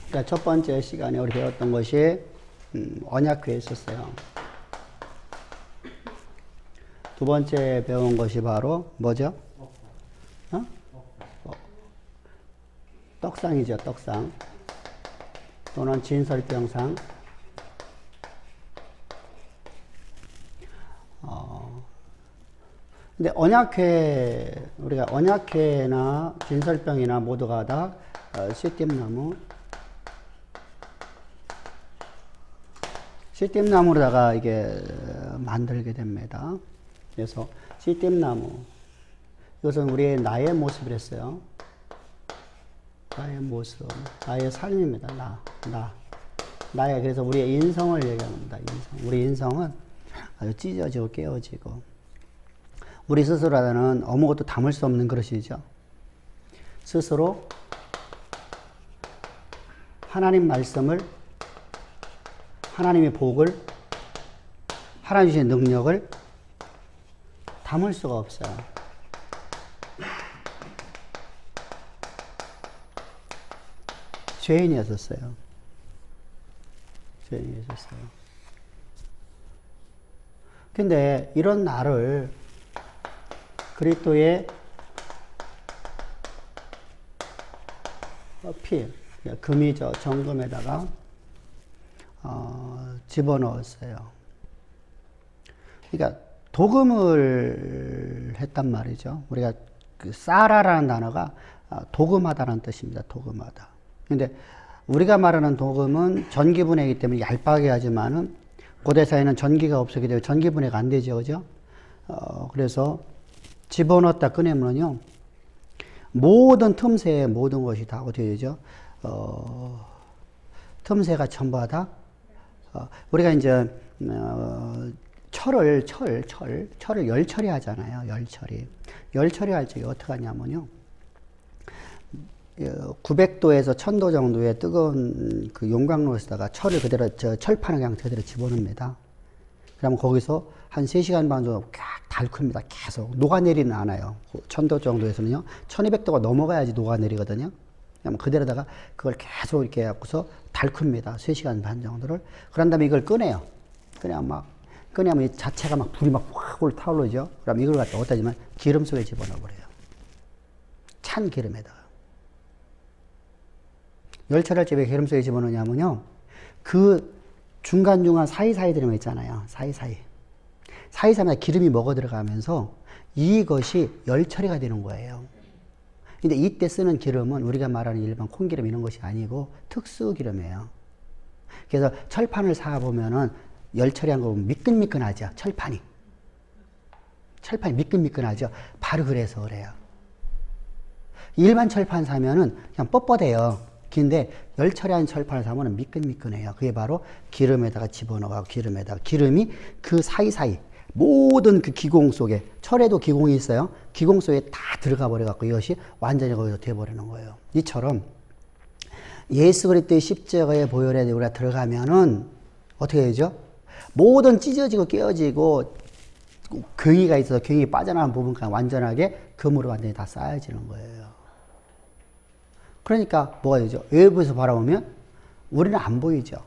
그러니까 첫 번째 시간에 우리 배웠던 것이 언약궤였었어요. 두 번째 배운 것이 바로 뭐죠? 어? 떡상이죠, 떡상. 또는 진설병상. 근데 우리가 언약회나 진설병이나 모두가 다 씨띠나무로다가 이게 만들게 됩니다. 그래서 씨띠나무. 이것은 우리의 나의 모습이랬어요. 나의 모습, 나의 삶입니다. 나의, 그래서 우리의 인성을 얘기합니다. 인성. 우리 인성은 아주 찢어지고 깨어지고, 우리 스스로는 아무것도 담을 수 없는 그릇이죠. 스스로 하나님 말씀을, 하나님의 복을, 하나님 주신 능력을 담을 수가 없어요. 죄인이었어요. 근데 이런 나를 그리스도의 피, 금이죠. 정금에다가 집어넣었어요. 그러니까 도금을 했단 말이죠. 우리가 그 사라라는 단어가 도금하다라는 뜻입니다. 도금하다. 근데 우리가 말하는 도금은 전기분해이기 때문에 얇게 하지만은 고대사에는 전기가 없었기 때문에 전기분해가 안 되죠. 그죠? 그래서 집어넣었다 꺼내면요. 모든 틈새에 모든 것이 다 어떻게 되죠? 틈새가 전부 다, 우리가 이제, 철을 열처리 하잖아요. 열처리 할 적에 어떻게 하냐면요. 900도에서 1000도 정도의 뜨거운 그 용광로에다가 철을 그대로, 철판을 그냥 그대로 집어넣습니다. 그러면 거기서 한 3시간 반 정도 달큽니다. 계속. 녹아내리는 않아요. 1000도 정도에서는요. 1200도가 넘어가야지 녹아내리거든요. 그러면 그대로다가 그걸 계속 이렇게 해갖고서 달큽니다. 3시간 반 정도를. 그런 다음에 이걸 꺼내요. 꺼내면 이 자체가 막 불이 막 확 타오르죠. 그럼 이걸 갖다 어디다 주면 기름 속에 집어넣어버려요. 찬 기름에다가. 열처리할 때 왜 기름 속에 집어넣냐면요. 그 중간중간 사이사이 들어가 있잖아요. 사이사이에 기름이 먹어 들어가면서 이것이 열처리가 되는 거예요. 근데 이때 쓰는 기름은 우리가 말하는 일반 콩기름 이런 것이 아니고 특수 기름이에요. 그래서 철판을 사보면은 열처리한 거 보면 미끈미끈하죠. 철판이 미끈미끈하죠. 바로 그래서 그래요. 일반 철판 사면은 그냥 뻣뻣해요. 근데 열처리한 철판을 사면은 미끈미끈해요. 그게 바로 기름에다가 집어넣어가고 기름이 그 사이사이 모든 그 기공 속에, 철에도 기공이 있어요. 기공 속에 다 들어가 버려갖고 이것이 완전히 거기서 돼버리는 거예요. 이처럼 예수 그리스도의 십자가의 보혈에 우리가 들어가면은 어떻게 되죠? 모든 찢어지고 깨어지고 경이가 있어서 경이 빠져나가는 부분까지 완전하게 금으로 완전히 다 쌓여지는 거예요. 그러니까 뭐가 되죠? 외부에서 바라보면 우리는 안 보이죠.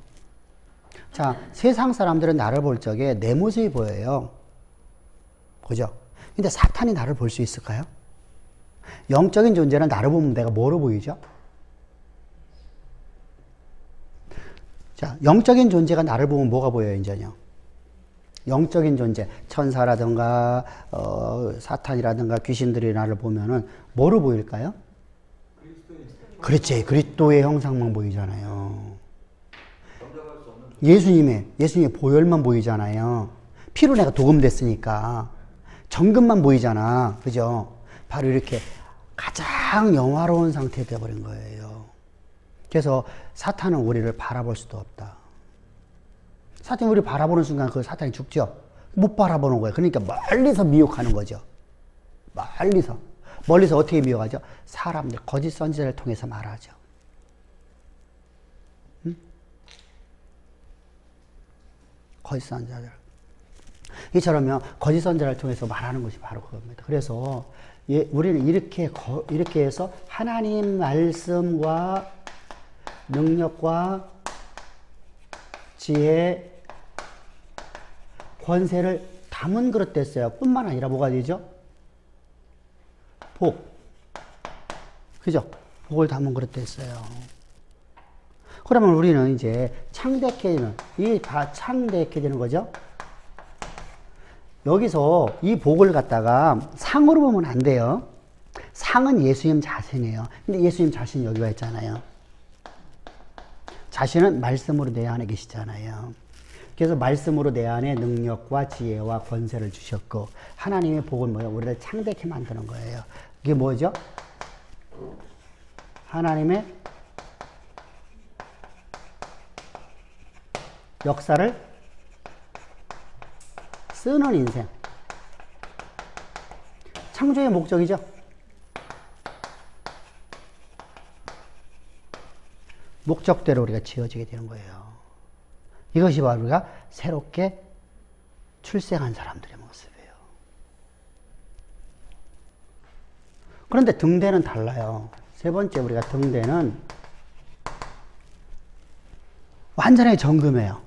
자, 세상 사람들은 나를 볼 적에 내 모습이 보여요. 그죠? 근데 사탄이 나를 볼 수 있을까요? 영적인 존재는 나를 보면 내가 뭐로 보이죠? 자, 영적인 존재가 나를 보면 뭐가 보여요, 이제요? 영적인 존재, 천사라든가, 사탄이라든가 귀신들이 나를 보면은 뭐로 보일까요? 그렇지. 그리스도의 형상만 보이잖아요. 예수님의 보혈만 보이잖아요. 피로 내가 도금됐으니까. 정금만 보이잖아. 그죠? 바로 이렇게 가장 영화로운 상태가 되어버린 거예요. 그래서 사탄은 우리를 바라볼 수도 없다. 사탄이 우리를 바라보는 순간 그 사탄이 죽죠? 못 바라보는 거예요. 그러니까 멀리서 미혹하는 거죠. 멀리서 어떻게 미워하죠? 사람들, 거짓 선지자를 통해서 말하죠. 응? 거짓 선지자들. 이처럼요, 거짓 선지자를 통해서 말하는 것이 바로 그겁니다. 그래서 우리는 이렇게 해서 하나님 말씀과 능력과 지혜, 권세를 담은 그릇 됐어요. 뿐만 아니라 뭐가 되죠? 복. 그죠? 복을 담은 그릇 됐어요. 그러면 우리는 이제 창대해지는, 창대해지는 거죠? 여기서 이 복을 갖다가 상으로 보면 안 돼요. 상은 예수님 자신이에요. 근데 예수님 자신이 여기 와 있잖아요. 자신은 말씀으로 내 안에 계시잖아요. 그래서 말씀으로 내 안에 능력과 지혜와 권세를 주셨고, 하나님의 복은 뭐예요? 우리를 창대케 만드는 거예요. 이게 뭐죠? 하나님의 역사를 쓰는 인생. 창조의 목적이죠. 목적대로 우리가 지어지게 되는 거예요. 이것이 바로 우리가 새롭게 출생한 사람들의 모습이에요. 그런데 등대는 달라요. 세 번째 우리가 등대는 완전히 정금이에요.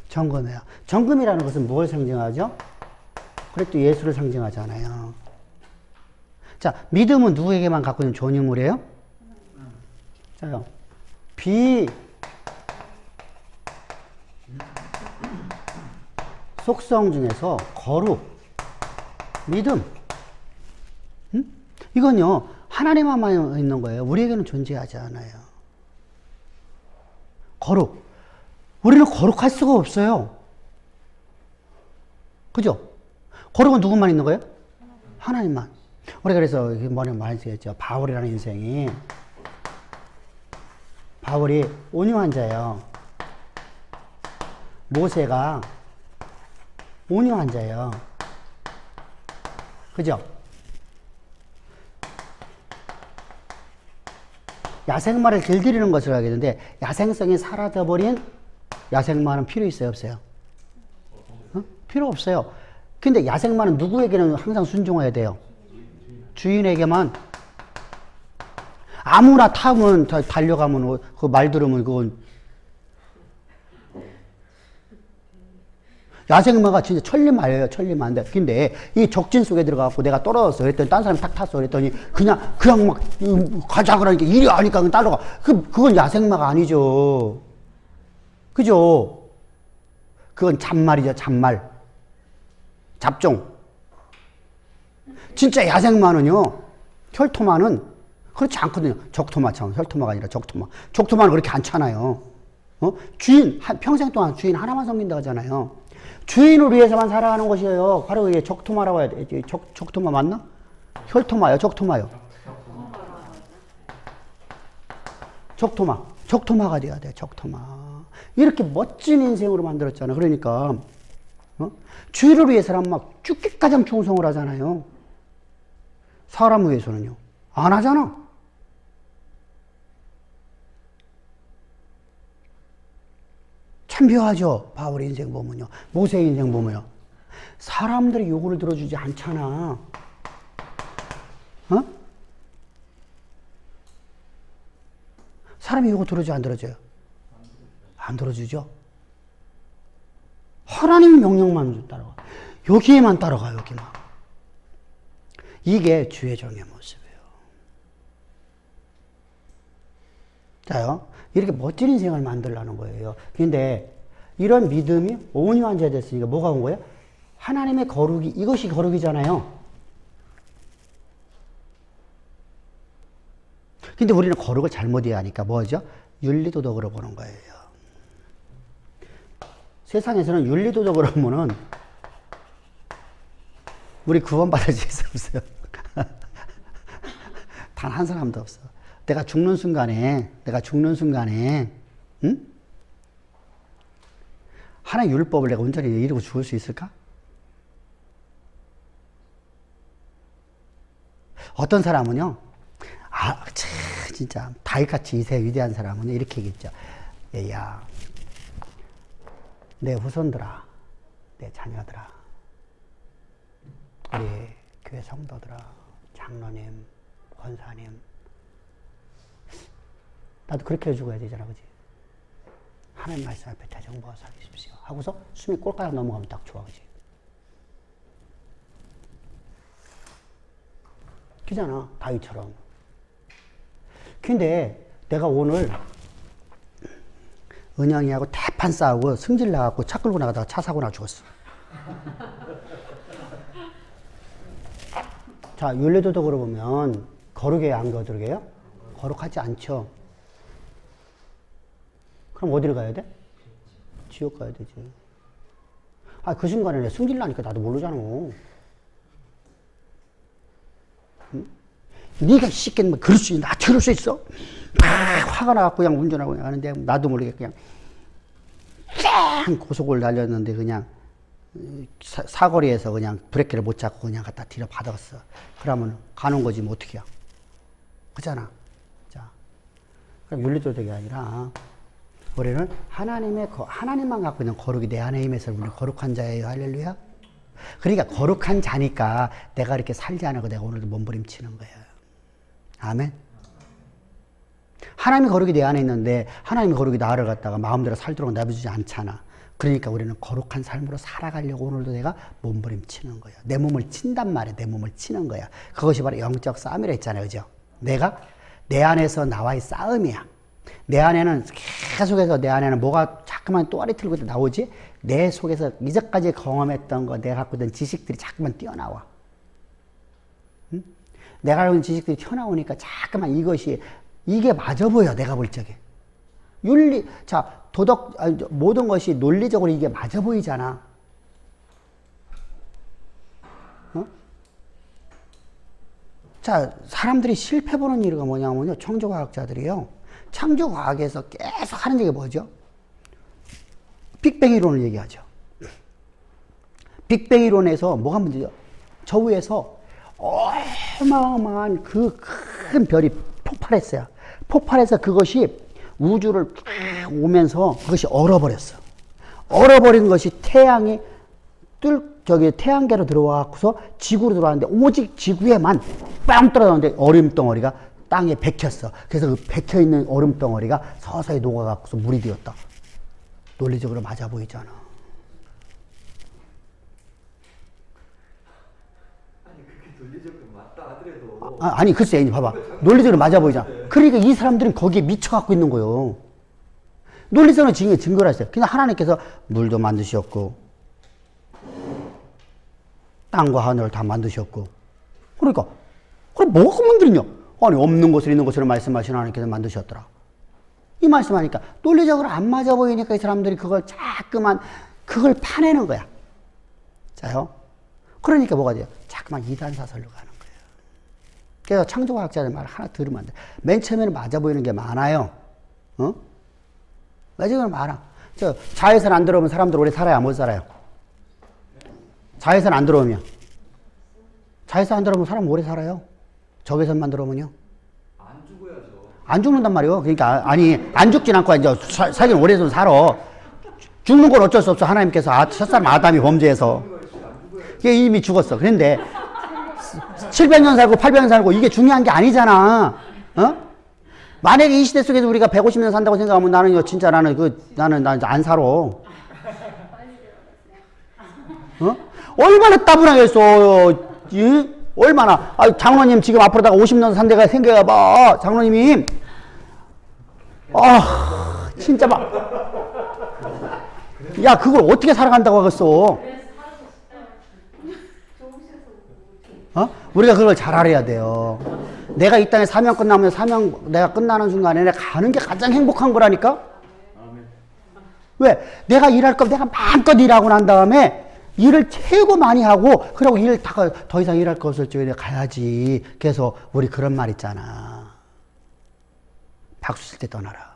정금이에요. 정금이라는 것은 무엇을 상징하죠? 그리스도 예수를 상징하잖아요. 자, 믿음은 누구에게만 갖고 있는 존유물이에요? 자요. 속성 중에서 거룩, 믿음. 이건요, 하나님만 있는 거예요. 우리에게는 존재하지 않아요. 거룩. 우리는 거룩할 수가 없어요. 그죠? 거룩은 누구만 있는 거예요? 하나님만. 우리가 그래서 뭐냐 말했죠. 바울이라는 인생이, 바울이 온유한 자예요. 모세가 온유한 자예요. 그죠? 야생마를 길들이는 것을 하겠는데, 야생성이 사라져버린 야생마는 필요 있어요, 없어요? 필요 없어요. 근데 야생마는 누구에게는 항상 순종해야 돼요? 주인에게만. 아무나 타면, 달려가면, 그 말 들으면 그건. 야생마가 진짜 천리마예요, 천리마인데. 근데 이 적진 속에 들어가고 내가 떨어졌어. 그랬더니 딴 사람이 탁 탔어. 그랬더니 그냥 막 가자 그러니까 이리 하니까 그냥 따라가. 그건 야생마가 아니죠. 그죠? 그건 잡말이죠, 잡말. 잡종. 진짜 야생마는요, 혈토마는 그렇지 않거든요. 적토마처럼. 혈토마가 아니라 적토마. 적토마는 그렇게 않잖아요. 주인, 평생 동안 주인 하나만 섬긴다 하잖아요. 주인을 위해서만 살아가는 것이에요. 바로 이게 적토마라고 해야 돼. 적토마 맞나? 혈토마요, 적토마요. 적토마. 적토마가 돼야 돼, 적토마. 이렇게 멋진 인생으로 만들었잖아. 그러니까, 주인을 위해서는 막 죽기까지 충성을 하잖아요. 사람 위해서는요. 안 하잖아. 참 묘하죠. 바울의 인생 보면요. 모세의 인생 보면요. 사람들이 요구를 들어주지 않잖아. 사람이 요구 들어주지 안 들어줘요? 안 들어주죠. 하나님 명령만 따라가. 여기에만 따라가, 여기만. 이게 주의 종의 모습이에요. 자요. 이렇게 멋진 인생을 만들라는 거예요. 근데 이런 믿음이 온유한 자 됐으니까 뭐가 온 거예요? 하나님의 거룩이, 이것이 거룩이잖아요. 근데 우리는 거룩을 잘못 이해하니까 뭐죠? 윤리도덕으로 보는 거예요. 세상에서는 윤리도덕으로 보면은 우리 구원받을 수 없어요. 단 한 사람도 없어. 내가 죽는 순간에, 응? 하나의 율법을 내가 온전히 이루고 죽을 수 있을까? 어떤 사람은요, 진짜, 다윗같이 이세 위대한 사람은 이렇게 얘기했죠. 얘야, 내 후손들아, 내 자녀들아, 우리 교회 성도들아, 장로님, 권사님, 나도 그렇게 해주고 해야 되잖아, 그지? 하나님 말씀 앞에 대정부가 살리십시오. 하고서 숨이 꼴까지 넘어가면 딱 좋아, 그지? 그잖아, 다윗처럼. 근데 내가 오늘 은영이하고 대판 싸우고 승질 나갖고 차 끌고 나가다가 차 사고 나 죽었어. 자, 윤례도덕으로 보면 거룩해요, 안 거룩해요? 거룩하지 않죠. 그럼 어디를 가야 돼? 지옥 가야 되지. 아, 그 순간에 내 승질 나니까 나도 모르잖아. 응? 네가 씻겠는 뭐 그럴 수 있나? 그럴 수 있어? 막 화가 나갖고 그냥 운전하고 그냥 하는데 나도 모르게 그냥 쫙 고속을 달렸는데 그냥 사거리에서 그냥 브레이크를 못 잡고 그냥 갖다 뒤로 받았어. 그러면 가는 거지 뭐 어떻게 해. 그잖아. 자, 그럼 윤리도덕이 아니라 우리는 하나님만 갖고 있는 거룩이 내 안에 임해서 우리 거룩한 자예요. 할렐루야. 그러니까 거룩한 자니까 내가 이렇게 살지 않고 내가 오늘도 몸부림치는 거예요. 아멘. 하나님의 거룩이 내 안에 있는데 하나님의 거룩이 나를 갖다가 마음대로 살도록 내버려주지 않잖아. 그러니까 우리는 거룩한 삶으로 살아가려고 오늘도 내가 몸부림치는 거야. 내 몸을 친단 말이야. 내 몸을 치는 거야. 그것이 바로 영적 싸움이라 했잖아요. 그죠? 내가 내 안에서 나와의 싸움이야. 내 안에는 계속해서 내 안에는 뭐가 자꾸만 또아리 틀고 나오지? 내 속에서 이제까지 경험했던 거, 내가 갖고 있던 지식들이 자꾸만 뛰어나와. 응? 내가 알고 있는 지식들이 튀어나오니까 자꾸만 이게 맞아 보여, 내가 볼 적에. 모든 것이 논리적으로 이게 맞아 보이잖아. 어? 자, 사람들이 실패 보는 이유가 뭐냐면요. 창조과학자들이요. 창조과학에서 계속 하는 얘기가 뭐죠? 빅뱅 이론을 얘기하죠. 빅뱅 이론에서 뭐가 문제죠? 저 위에서 어마어마한 그 큰 별이 폭발했어요. 폭발해서 그것이 우주를 쭉 오면서 그것이 얼어버렸어. 얼어버린 것이 태양계로 들어와서 지구로 들어왔는데 오직 지구에만 빵 떨어졌는데 얼음덩어리가 땅에 bek혔어. 그래서 그 bek혀있는 얼음덩어리가 서서히 녹아갖고서 물이 되었다. 논리적으로 맞아 보이잖아. 아니 그게 논리적으로 맞다 하더라도 아니 글쎄 봐봐. 논리적으로 맞아 보이잖아. 그러니까 이 사람들은 거기에 미쳐갖고 있는 거예요. 논리적으로 증거를 했어요. 그냥 하나님께서 물도 만드셨고 땅과 하늘을 다 만드셨고 그러니까 그럼 뭐가 문제냐? 아니 없는 것을 있는 것으로 말씀하신 하나님께서 만드셨더라. 이 말씀하니까 논리적으로 안 맞아 보이니까 이 사람들이 그걸 자꾸만 그걸 파내는 거야. 자요. 그러니까 뭐가 돼요? 자꾸만 이단사설로 가는 거예요. 그래서 창조과학자들 말 하나 들으면 안 돼. 맨 처음에는 맞아 보이는 게 많아요. 어? 맞아 보이는 게 많아. 자외선 안 들어오면 사람들 오래 살아요? 못 살아요? 자외선 안 들어오면? 자외선 안 들어오면 사람 오래 살아요? 적외선만 들어오면요? 안 죽어야죠. 안 죽는단 말이에요. 그러니까 안 죽진 않고 이제 살긴 오래전 살아. 죽는 건 어쩔 수 없어. 하나님께서 첫사람 아담이 범죄해서 이게 이미 죽었어. 그런데 700년 살고 800년 살고 이게 중요한 게 아니잖아. 어? 만약에 이 시대 속에서 우리가 150년 산다고 생각하면 나는 진짜 나는 안 살아. 어? 얼마나 따분하겠어. 얼마나. 장로님 지금 앞으로다가 50년 산대가 생겨봐. 장로님이. 진짜 막. 야, 그걸 어떻게 살아간다고 하겠어. 우리가 그걸 잘 알아야 돼요. 내가 이 땅에 사명 끝나면 내가 끝나는 순간에 내가 가는 게 가장 행복한 거라니까? 왜? 내가 일할 거면 내가 마음껏 일하고 난 다음에 일을 최고 많이 하고, 그러고 더 이상 일할 거 없을 적에 가야지. 그래서 우리 그런 말 있잖아. 박수 칠 때 떠나라.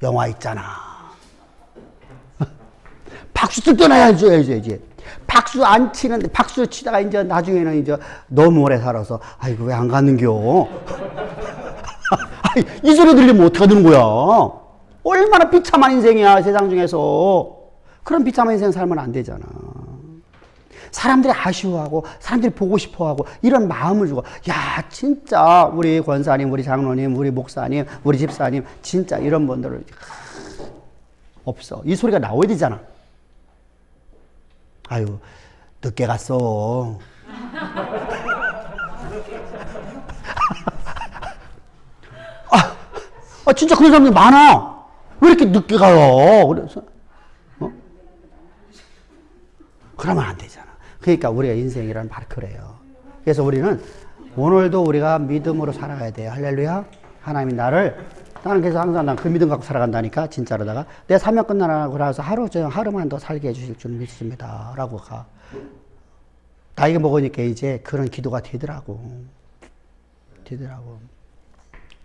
영화 있잖아. 박수 칠 때 떠나야지. 박수 안 치는데, 박수 치다가 이제 나중에는 이제 너무 오래 살아서, 아이고, 왜 안 가는겨? 이 소리 들리면 어떡하는 거야? 얼마나 비참한 인생이야, 세상 중에서. 그런 비참한 인생 살면 안 되잖아. 사람들이 아쉬워하고 사람들이 보고 싶어하고 이런 마음을 주고 야 진짜 우리 권사님, 우리 장로님, 우리 목사님, 우리 집사님 진짜 이런 분들을 없어. 이 소리가 나와야 되잖아. 아유 늦게 갔어. 진짜 그런 사람들 많아. 왜 이렇게 늦게 가요? 그래서 그러면 안 되잖아. 그러니까 우리가 인생이란 바로 그래요. 그래서 우리는 오늘도 우리가 믿음으로 살아가야 돼요. 할렐루야. 하나님이 나는 그래서 항상 난 그 믿음 갖고 살아간다니까 진짜로다가 내 사명 끝나라고 그래서 하루만 더 살게 해주실 줄 믿습니다. 라고 가. 나이가 먹으니까 이제 그런 기도가 되더라고.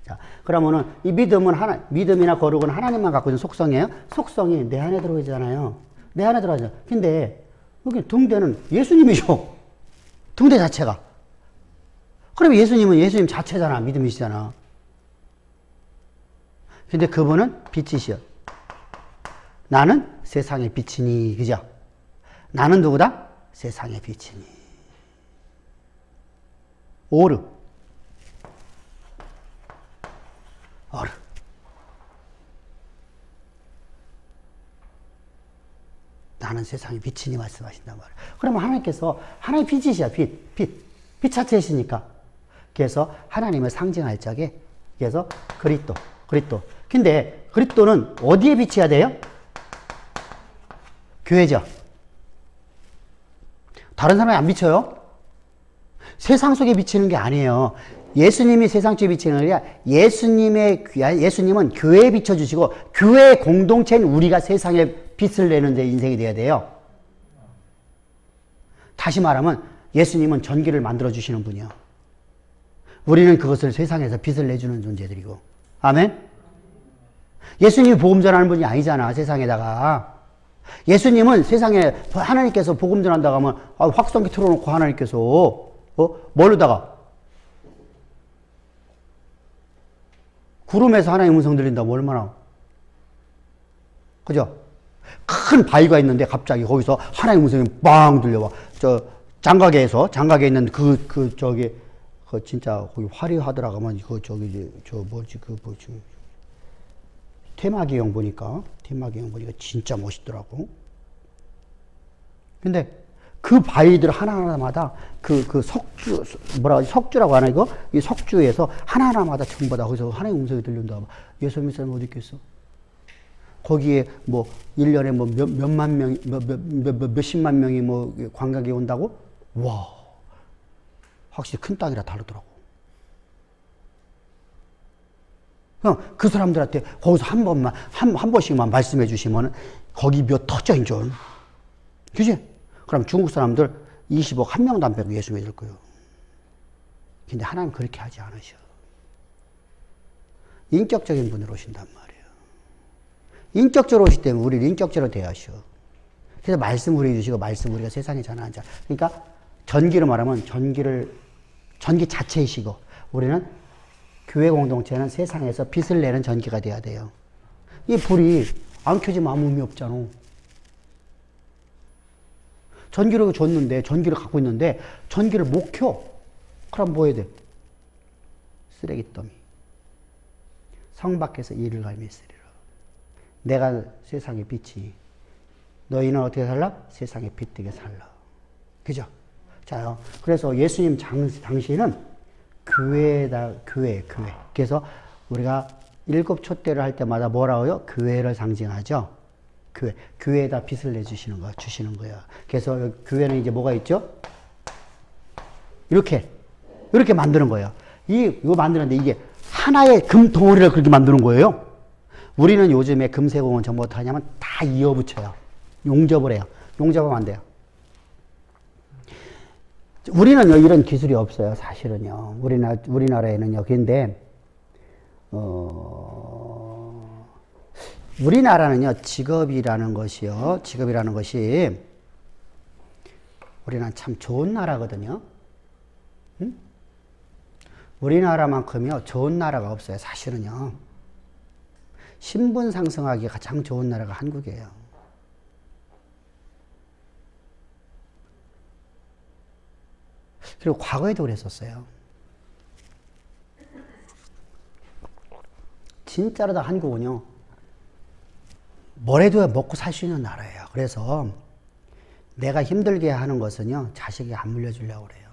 자, 그러면은 이 믿음이나 거룩은 하나님만 갖고 있는 속성이에요. 속성이 내 안에 들어오잖아요. 내 안에 들어가죠. 근데 여기 등대는 예수님이죠. 등대 자체가. 그러면 예수님은 예수님 자체잖아. 믿음이시잖아. 근데 그분은 빛이시여. 나는 세상의 빛이니. 그죠? 나는 누구다? 세상의 빛이니. 오르. 나는 세상의 빛이니 말씀하신단 말이에요. 그러면 하나님께서 하나의 빛이시야. 빛 자체이시니까. 그래서 하나님을 상징할 적에 그래서 그리스도. 근데 그리스도는 어디에 비춰야 돼요? 교회죠. 다른 사람이 안 비쳐요. 세상 속에 비치는 게 아니에요. 예수님이 세상 속에 비치는 게 아니라 예수님은 교회에 비춰주시고 교회 공동체인 우리가 세상에 빛을 내는 데 인생이 돼야 돼요. 다시 말하면 예수님은 전기를 만들어주시는 분이요. 우리는 그것을 세상에서 빛을 내주는 존재들이고. 아멘? 예수님이 복음 전하는 분이 아니잖아, 세상에다가. 예수님은 세상에 하나님께서 복음 전한다고 하면 확성기 틀어놓고 하나님께서 뭘로다가 구름에서 하나님 음성 들린다면 얼마나 그죠? 큰 바위가 있는데 갑자기 거기서 하나님 음성이 빵 들려와. 장가게에 있는 진짜 거기 화려하더라고 하면 테마기형 보니까 진짜 멋있더라고. 근데 그 바위들 하나하나마다 석주라고 하나 이거? 이 석주에서 하나하나마다 전부 다 거기서 하나의 음성이 들린다. 예수 믿는 사람 어디 있겠어? 거기에 뭐 1년에 뭐 몇만 명이 몇십만 명이 뭐 관광객이 온다고? 와. 확실히 큰 땅이라 다르더라고. 그냥 그 사람들한테 거기서 한 번씩만 말씀해 주시면 거기 몇 터져인 줄. 그지? 그럼 중국 사람들 20억 한 명도 안 빼고 예수 믿을 거예요. 근데 하나님 그렇게 하지 않으셔. 인격적인 분으로 오신단 말이에요. 인격적으로 오시기 때문에 우리를 인격적으로 대하셔. 그래서 말씀 우리 주시고 말씀 우리가 세상에 전하는 자. 그러니까 전기로 말하면 전기 자체이시고 우리는 교회 공동체는 세상에서 빛을 내는 전기가 돼야 돼요. 이 불이 안 켜지면 아무 의미 없잖아. 전기를 줬는데, 전기를 갖고 있는데, 전기를 못 켜. 그럼 뭐 해야 돼? 쓰레기더미. 성 밖에서 이를 갈미 있으리라. 내가 세상의 빛이. 너희는 어떻게 살라? 세상의 빛 되게 살라. 그죠? 자요. 그래서 예수님 당시에는 교회. 그래서 우리가 일곱 촛대를 할 때마다 뭐라고요? 교회를 상징하죠. 교회에다 빛을 내주시는 거, 주시는 거예요. 그래서 교회는 이제 뭐가 있죠? 이렇게 만드는 거예요. 이거 만드는데 이게 하나의 금 덩어리를 그렇게 만드는 거예요. 우리는 요즘에 금세공은 전부 어떻게 하냐면 다 이어붙여요. 용접을 해요. 용접하면 안 돼요. 우리는요, 이런 기술이 없어요, 사실은요. 우리나라에는요. 근데, 우리나라는요, 직업이라는 것이, 우리나라는 참 좋은 나라거든요. 응? 우리나라만큼요, 좋은 나라가 없어요, 사실은요. 신분 상승하기 가장 좋은 나라가 한국이에요. 그리고 과거에도 그랬었어요. 진짜로 다 한국은요, 뭐래도 먹고 살 수 있는 나라예요. 그래서 내가 힘들게 하는 것은요, 자식이 안 물려주려고 그래요.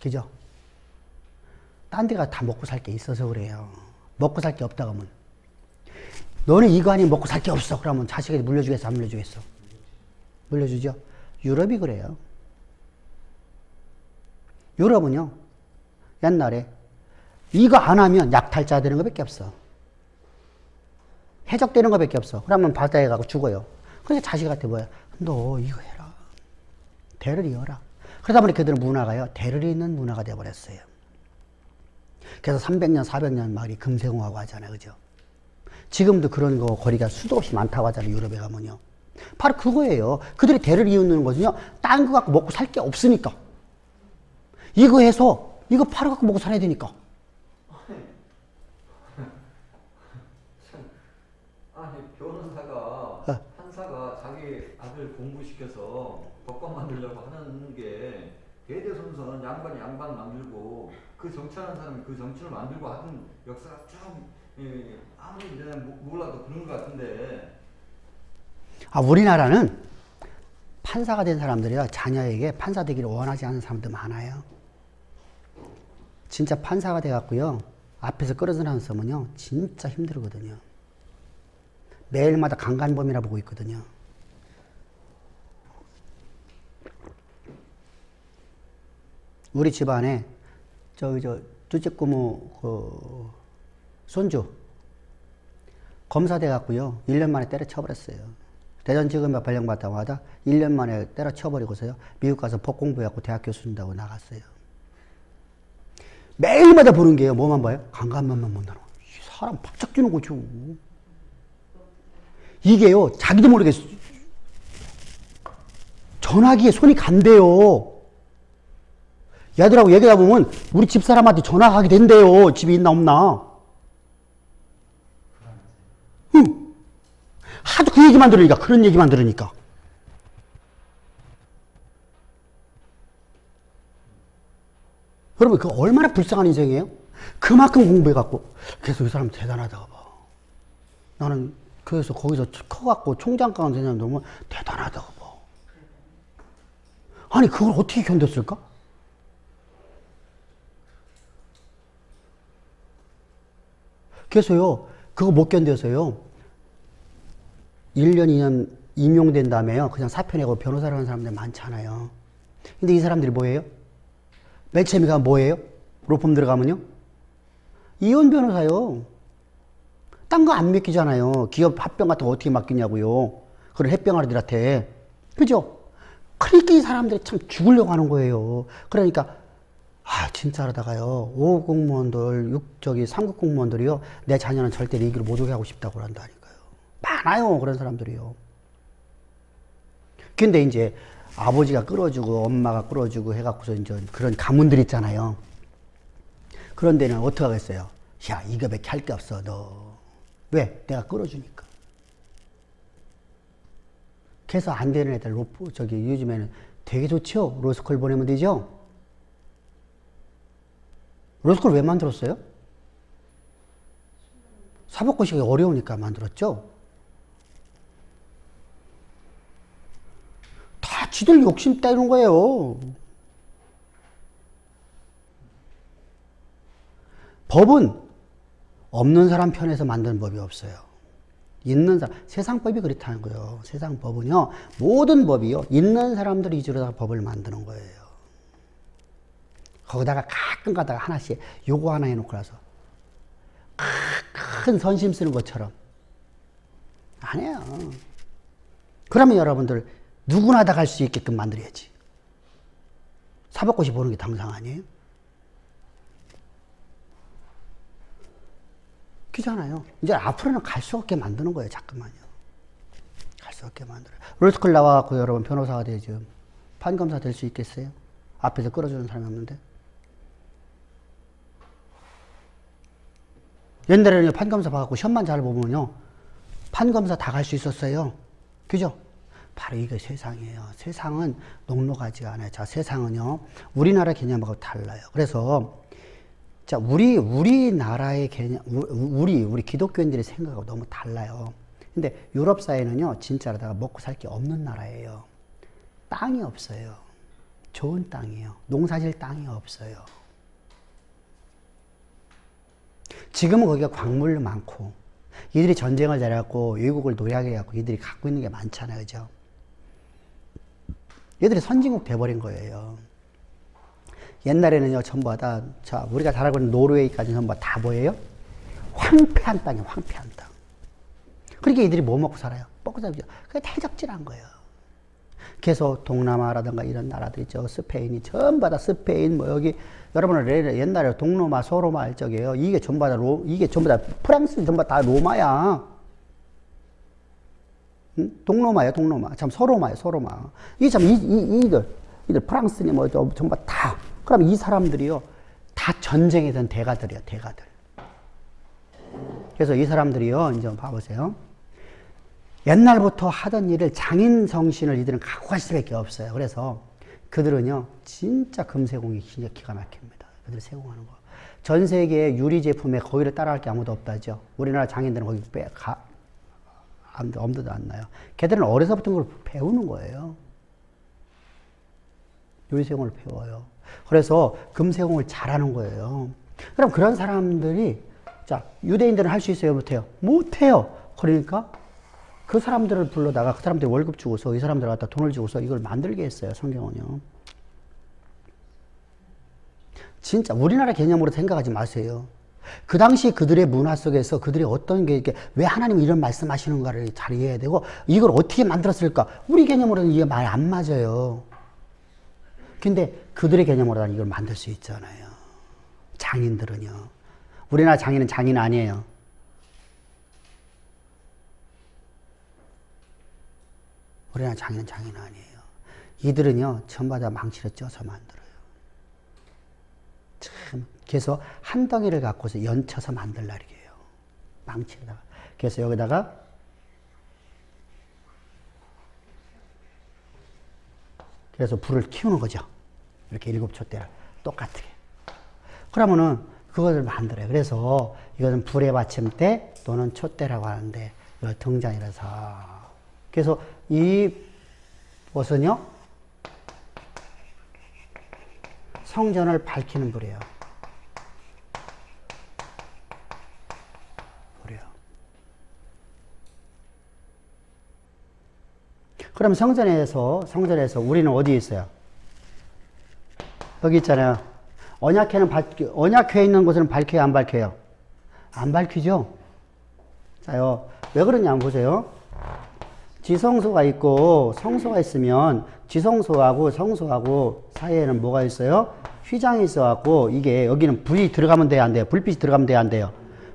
그죠? 딴 데가 다 먹고 살 게 있어서 그래요. 먹고 살 게 없다고 하면. 너는 이거 아니면 먹고 살 게 없어. 그러면 자식에게 물려주겠어? 안 물려주겠어? 물려주죠? 유럽이 그래요. 유럽은요, 옛날에 이거 안 하면 약탈자 되는 것밖에 없어. 해적되는 것밖에 없어. 그러면 바다에 가고 죽어요. 그래서 자식한테 뭐야? 너 이거 해라. 대를 이어라. 그러다 보니 그들은 문화가요, 대를 잇는 문화가 되어버렸어요. 그래서 300년, 400년 말이 금세공화고 하잖아요. 그죠? 지금도 그런 거 거리가 수도 없이 많다고 하잖아요. 유럽에 가면요. 바로 그거예요. 그들이 대를 이웃는 거는요, 딴 거 갖고 먹고 살 게 없으니까. 이거 해서, 이거 팔아갖고 먹고 살아야 되니까. 아니 변호사가 판사가 자기 아들 공부시켜서 법관 만들려고 하는 게 대대손손 양반이 양반 만들고 그 정치하는 사람이 그 정치를 만들고 하는 역사가 좀 아무리 이제 몰라도 그런 것 같은데. 우리나라는 판사가 된 사람들이요, 자녀에게 판사 되기를 원하지 않는 사람들 많아요. 진짜 판사가 돼갖고요, 앞에서 끌어들이는 사람은요, 진짜 힘들거든요. 매일마다 강간범이라 보고 있거든요. 우리 집안에 둘째 고모 손주 검사 돼갖고요, 1년 만에 때려쳐버렸어요. 대전지검에 발령받다고 하다 1년 만에 때려쳐버리고서요, 미국 가서 법 공부해갖고 대학 교수 된다고 나갔어요. 매일마다 보는 게요, 뭐만 봐요? 강간범만 본다는 거예요. 사람 바짝 뛰는 거죠. 이게요, 자기도 모르게 전화기에 손이 간대요. 얘들하고 얘기하다 보면 우리 집사람한테 전화하게 된대요. 집에 있나 없나. 응. 하도 그 얘기만 들으니까, 그런 얘기만 들으니까. 여러분, 그 얼마나 불쌍한 인생이에요? 그만큼 공부해갖고. 그래서 이 사람 대단하다고 봐. 나는 그래서 거기서 커갖고 총장까지 되는 놈은 대단하다고 봐. 아니, 그걸 어떻게 견뎠을까? 그래서요, 그거 못 견뎌서요, 1년, 2년 임용된 다음에요, 그냥 사표 내고 변호사를 하는 사람들 많잖아요. 근데 이 사람들이 뭐예요? 맨 처음에 뭐예요? 로펌 들어가면요? 이혼 변호사요. 딴 거 안 맡기잖아요. 기업 합병 같은 거 어떻게 맡기냐고요. 그런 햇병아리들한테. 그죠? 그러니까 이 사람들이 참 죽으려고 하는 거예요. 그러니까, 진짜 하다가요, 5급 공무원들, 3급 공무원들이요, 내 자녀는 절대 이 길을 못 오게 하고 싶다고 한다니까요. 많아요, 그런 사람들이요. 근데 이제 아버지가 끌어주고 엄마가 끌어주고 해갖고서 이제 그런 가문들 있잖아요. 그런 데는 어떻게 하겠어요? 야, 이거밖에 할 게 없어, 너. 왜? 내가 끌어주니까. 그래서 안 되는 애들, 요즘에는 되게 좋죠? 로스쿨 보내면 되죠? 로스쿨 왜 만들었어요? 사법고시가 어려우니까 만들었죠? 다 지들 욕심 때리는 거예요. 법은 없는 사람 편에서 만드는 법이 없어요. 있는 사람, 세상 법이 그렇다는 거예요. 세상 법은요, 모든 법이요, 있는 사람들 위주로 다 법을 만드는 거예요. 거기다가 가끔 가다가 하나씩 요거 하나 해놓고 나서 큰 선심 쓰는 것처럼. 아니에요. 그러면 여러분들 누구나 다 갈 수 있게끔 만들어야지. 사법고시 보는 게 당상 아니에요? 그잖아요. 이제 앞으로는 갈 수 없게 만드는 거예요. 자꾸만요. 갈 수 없게 만들어요. 로스쿨 나와갖고 여러분 변호사가 되죠. 판검사 될 수 있겠어요? 앞에서 끌어주는 사람이 없는데. 옛날에는 판검사 봐갖고 시험만 잘 보면요, 판검사 다 갈 수 있었어요. 그죠? 바로 이게 세상이에요. 세상은 녹록하지가 않아요. 자, 세상은요, 우리나라 개념하고 달라요. 그래서, 자, 우리나라의 개념, 우리 기독교인들의 생각하고 너무 달라요. 근데 유럽 사회는요, 진짜로다가 먹고 살 게 없는 나라예요. 땅이 없어요. 좋은 땅이에요. 농사질 땅이 없어요. 지금은 거기가 광물도 많고, 이들이 전쟁을 잘해갖고, 외국을 노예하게 해갖고, 이들이 갖고 있는 게 많잖아요. 그죠? 얘들이 선진국 돼버린 거예요. 옛날에는요, 전부 다, 자, 우리가 잘 알고 있는 노르웨이까지 전부 다 뭐예요? 황폐한 땅이에요, 황폐한 땅. 그러니까 이들이 뭐 먹고 살아요? 먹고 살죠. 그게 대적질한 거예요. 그래서 동남아라든가 이런 나라들 있죠. 스페인이 전부 다 스페인, 뭐 여기, 여러분은 옛날에 동로마, 서로마 할 적이에요. 이게 전부 다 이게 전부 다 프랑스 전부 다 로마야. 응? 동로마예요, 동로마. 참, 서로마예요, 서로마. 이게 참, 이들 프랑스니 뭐, 전부 다. 그럼 이 사람들이요, 다 전쟁에 든 대가들이에요, 대가들. 그래서 이 사람들이요, 이제 봐보세요. 옛날부터 하던 일을 장인 정신을 이들은 갖고 갈 수밖에 없어요. 그래서 그들은요, 진짜 금세공이 진짜 기가 막힙니다. 그들 세공하는 거. 전 세계의 유리 제품에 거기를 따라할 게 아무도 없다죠. 우리나라 장인들은 거기 엄두도 안 나요. 걔들은 어려서부터 그걸 배우는 거예요. 유리세공을 배워요. 그래서 금세공을 잘하는 거예요. 그럼 그런 사람들이, 자, 유대인들은 할 수 있어요? 못해요? 못해요. 그러니까 그 사람들을 불러다가 그 사람들 월급 주고서 이 사람들 갖다 돈을 주고서 이걸 만들게 했어요. 성경은요. 진짜 우리나라 개념으로 생각하지 마세요. 그 당시 그들의 문화 속에서 그들이 어떤 게, 왜 하나님이 이런 말씀하시는가를 잘 이해해야 되고, 이걸 어떻게 만들었을까? 우리 개념으로는 이게 말 안 맞아요. 근데 그들의 개념으로는 이걸 만들 수 있잖아요. 장인들은요. 우리나라 장인은 장인 아니에요. 우리나라 장인은 장인 아니에요. 이들은요, 전부 다 망치를 쪄서 만들어요. 참, 그래서 한 덩이를 갖고서 연쳐서 만들라 이게요. 망치에다가. 그래서 여기다가 그래서 불을 키우는 거죠. 이렇게 7촛대를 똑같게. 그러면은 그것을 만들어요. 그래서 이것은 불의 받침대 또는 촛대라고 하는데, 이거 등잔이라서. 그래서 이 것은요, 성전을 밝히는 불이에요. 불이에요. 그럼 성전에서 우리는 어디에 있어요? 여기 있잖아요. 언약궤에 있는 곳은 밝혀요, 안 밝혀요? 안 밝히죠? 자요, 왜 그러냐, 한번 보세요. 지성소가 있고 성소가 있으면 지성소하고 성소하고 사이에는 뭐가 있어요? 휘장이 있어갖고, 이게 여기는 불이 들어가면 돼요, 안 돼요? 불빛이 들어가면 돼요, 안 돼요?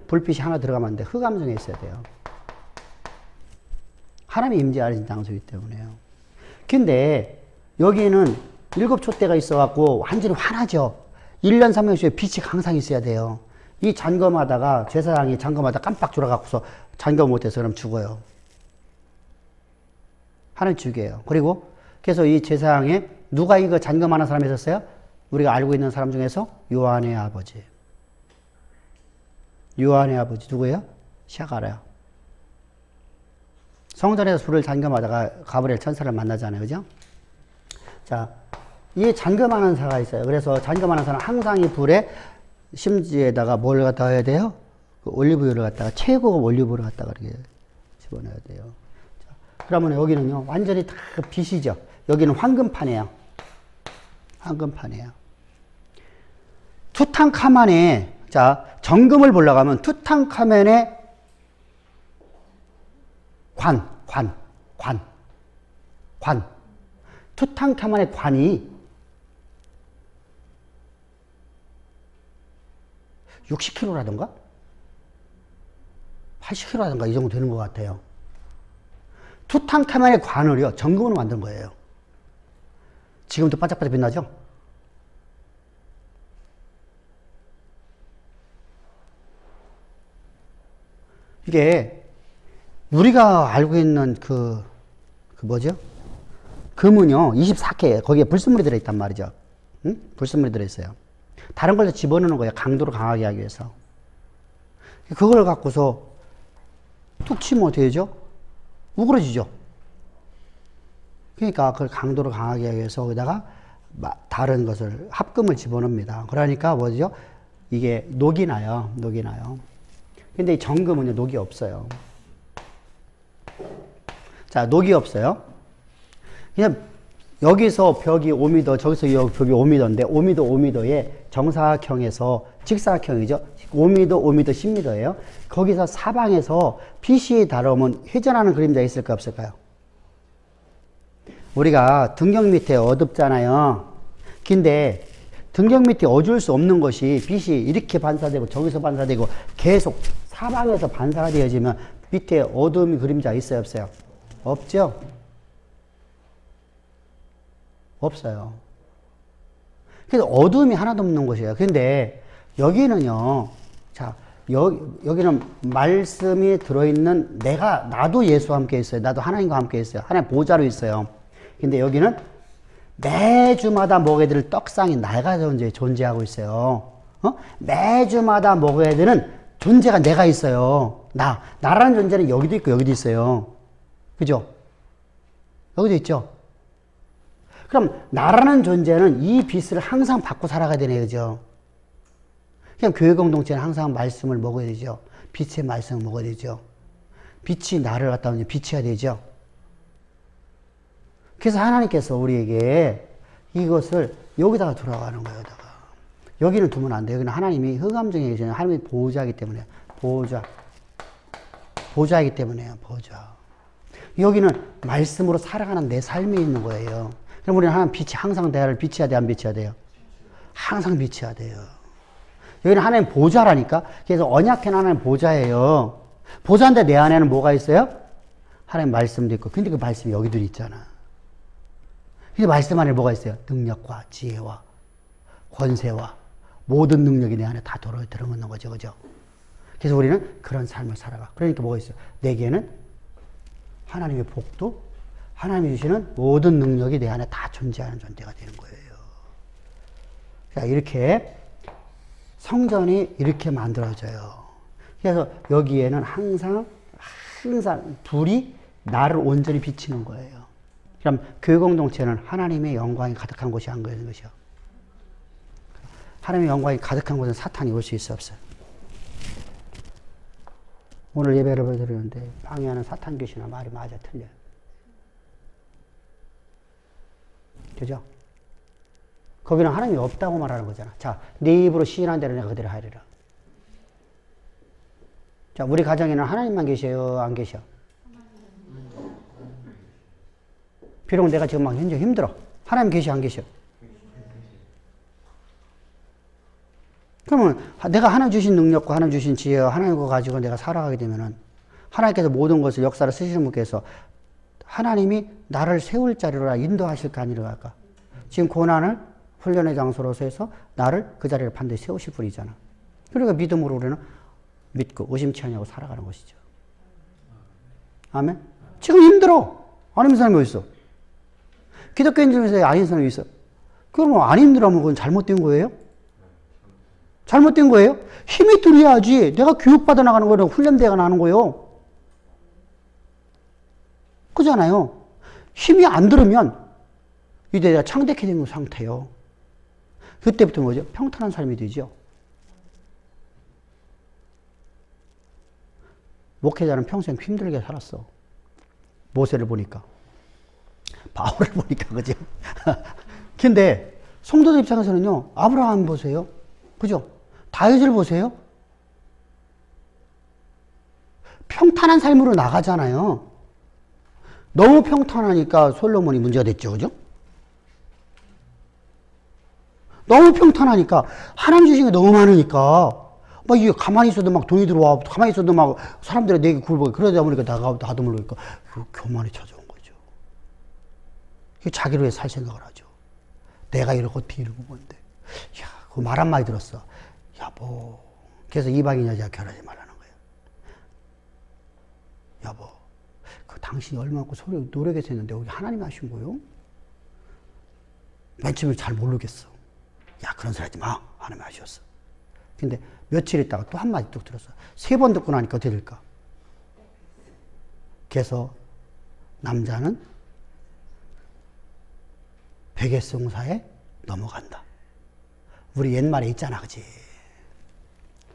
불빛이 하나 들어가면 안 돼요. 흑암성에 있어야 돼요. 하나님이 임재하는 장소이기 때문에요. 근데 여기는 7촛대가 있어갖고 완전히 환하죠. 1년 3년씩 빛이 항상 있어야 돼요. 이 점검하다가, 제사장이 점검하다 깜빡 졸아갖고서 점검 못해서 그럼 죽어요. 하나님 죽여요. 그리고 그래서 이 제사장에 누가 이거 점검하는 사람이 있었어요? 우리가 알고 있는 사람 중에서 요한의 아버지. 요한의 아버지 누구예요? 샤가랴. 성전에서 불을 점검하다가 가브리엘 천사를 만나잖아요. 그죠? 자, 이 점검하는 사가 있어요. 그래서 점검하는 사는 항상 이 불에 심지에다가 뭘 갖다 해야 돼요? 그 올리브유를 갖다가, 최고급 올리브유를 갖다가 이렇게 집어넣어야 돼요. 자, 그러면 여기는요, 완전히 다 빛이죠. 여기는 황금판이에요. 황금판이에요. 투탕카멘의, 자, 정금을 보려고 하면 투탕카멘의 관. 투탕카멘의 관이 60kg라든가 80kg라든가 이 정도 되는 것 같아요. 투탕카멘의 관을요, 정금으로 만든 거예요. 지금도 반짝반짝 빛나죠? 이게 우리가 알고 있는 그 뭐죠? 금은요, 24K예요. 거기에 불순물이 들어있단 말이죠. 응? 불순물이 들어있어요. 다른 걸 집어넣는 거예요. 강도를 강하게 하기 위해서. 그걸 갖고서 툭 치면 어떻게 되죠? 우그러지죠. 그러니까 그걸 강도를 강하게 하기 위해서 거기다가 다른 것을 합금을 집어넣습니다. 그러니까 뭐죠? 이게 녹이 나요. 녹이 나요. 근데 이 정금은요, 녹이 없어요. 자, 녹이 없어요. 그냥 여기서 벽이 5m, 저기서 벽이 5m인데 5m, 5m에 정사각형에서 직사각형이죠. 5m, 5m, 10m예요. 거기서 사방에서 빛이 달아오면 회전하는 그림자 있을까 없을까요? 우리가 등경 밑에 어둡잖아요. 근데 등경 밑에 어두울 수 없는 것이 빛이 이렇게 반사되고 저기서 반사되고 계속 사방에서 반사가 되어지면 밑에 어두움이 그림자 있어요 없어요? 없죠? 없어요. 그래서 어두움이 하나도 없는 곳이에요. 근데 여기는요, 자, 여기는 말씀이 들어있는 나도 예수와 함께 있어요. 나도 하나님과 함께 있어요. 하나님 보좌로 있어요. 근데 여기는 매주마다 먹어야 될 떡상이 내가 존재하고 있어요. 매주마다 먹어야 되는 존재가 내가 있어요. 나라는 존재는 여기도 있고 여기도 있어요. 그죠? 여기도 있죠? 그럼 나라는 존재는 이 빛을 항상 받고 살아가야 되네, 그죠? 그냥 교회 공동체는 항상 말씀을 먹어야 되죠. 빛의 말씀을 먹어야 되죠. 빛이 나를 갖다 비춰야 되죠. 그래서 하나님께서 우리에게 이것을 여기다가 들어가는 거예요, 여기다가. 여기는 두면 안 돼요. 여기는 하나님이 흑암중에 계시는 하나님의 보호자이기 때문에. 보호자이기 때문에요, 보호자. 여기는 말씀으로 살아가는 내 삶이 있는 거예요. 그럼 우리는 하나님 빛이 항상 나를 비춰야 돼, 안 비춰야 돼요? 항상 비춰야 돼요. 여기는 하나님 보좌라니까. 그래서 언약한 하나님 보좌예요. 보좌인데 내 안에는 뭐가 있어요? 하나님 말씀도 있고. 근데 그 말씀이 여기도 있잖아. 그 말씀 안에 뭐가 있어요? 능력과 지혜와 권세와 모든 능력이 내 안에 다 들어있는 거죠. 그죠? 그래서 우리는 그런 삶을 살아가. 그러니까 뭐가 있어요? 내게는 하나님의 복도, 하나님이 주시는 모든 능력이 내 안에 다 존재하는 존재가 되는 거예요. 자, 이렇게 성전이 이렇게 만들어져요. 그래서 여기에는 항상 불이 나를 온전히 비치는 거예요. 그럼 교회 공동체는 하나님의 영광이 가득한 곳이 안 그런 것이요. 하나님의 영광이 가득한 곳은 사탄이 올 수 있어 없어요? 오늘 예배를 드리는데 방해하는 사탄 귀신은 말이 맞아 틀려요. 그죠? 거기는 하나님이 없다고 말하는 거잖아. 자, 네 입으로 시인한 대로 내가 그대로 하리라. 자, 우리 가정에는 하나님만 계셔요? 안 계셔? 비록 내가 지금 막 현재 힘들어. 하나님 계셔, 안 계셔? 그러면 내가 하나님 주신 능력과 하나님 주신 지혜와 하나님 거 가지고 내가 살아가게 되면은 하나님께서 모든 것을 역사를 쓰시는 분께서 하나님이 나를 세울 자리로 인도하실 거 아니라 할까? 지금 고난을 훈련의 장소로서 해서 나를 그 자리를 반드시 세우실 분이잖아. 그러니까 믿음으로 우리는 믿고 의심치 않냐고 살아가는 것이죠. 아멘? 지금 힘들어. 안 힘든 사람이 어디 있어? 기독교인 중에서 아닌 사람이 있어. 그럼 안 힘들어하면 그건 잘못된 거예요? 잘못된 거예요? 힘이 들어야지. 내가 교육받아 나가는 거는 훈련대가 나는 거예요. 그잖아요. 힘이 안 들으면 이제 내가 창백해진 상태예요. 그때부터 뭐죠? 평탄한 삶이 되죠. 목회자는 평생 힘들게 살았어. 모세를 보니까. 바울을 보니까, 그죠? 근데 성도들 입장에서는요, 아브라함 보세요. 그죠? 다윗을 보세요. 평탄한 삶으로 나가잖아요. 너무 평탄하니까 솔로몬이 문제가 됐죠. 그죠? 너무 평탄하니까 하나님 주신 게 너무 많으니까 막 이게 가만히 있어도 막 돈이 들어와, 가만히 있어도 막 사람들이 내게 굴고 그러다 보니까 나도 모르니까 교만이 찾아온 거죠. 자기로 살 생각을 하죠. 내가 이러고 어떻게 이러고 뭔데. 야, 그 말 한마디 들었어. 여보. 그래서 이방인 여자와 결혼하지 말라는 거예요. 여보. 그 당신이 얼마나 소리 노력해서 했는데 여기 하나님이 하신 거예요? 맨 처음에 잘 모르겠어. 야, 그런 소리 하지 마. 하나님 하셨어. 근데 며칠 있다가 또 한마디 뚝 들었어. 3번 듣고 나니까 어떻게 될까? 그래서 남자는 백의송사에 넘어간다. 우리 옛말에 있잖아, 그지?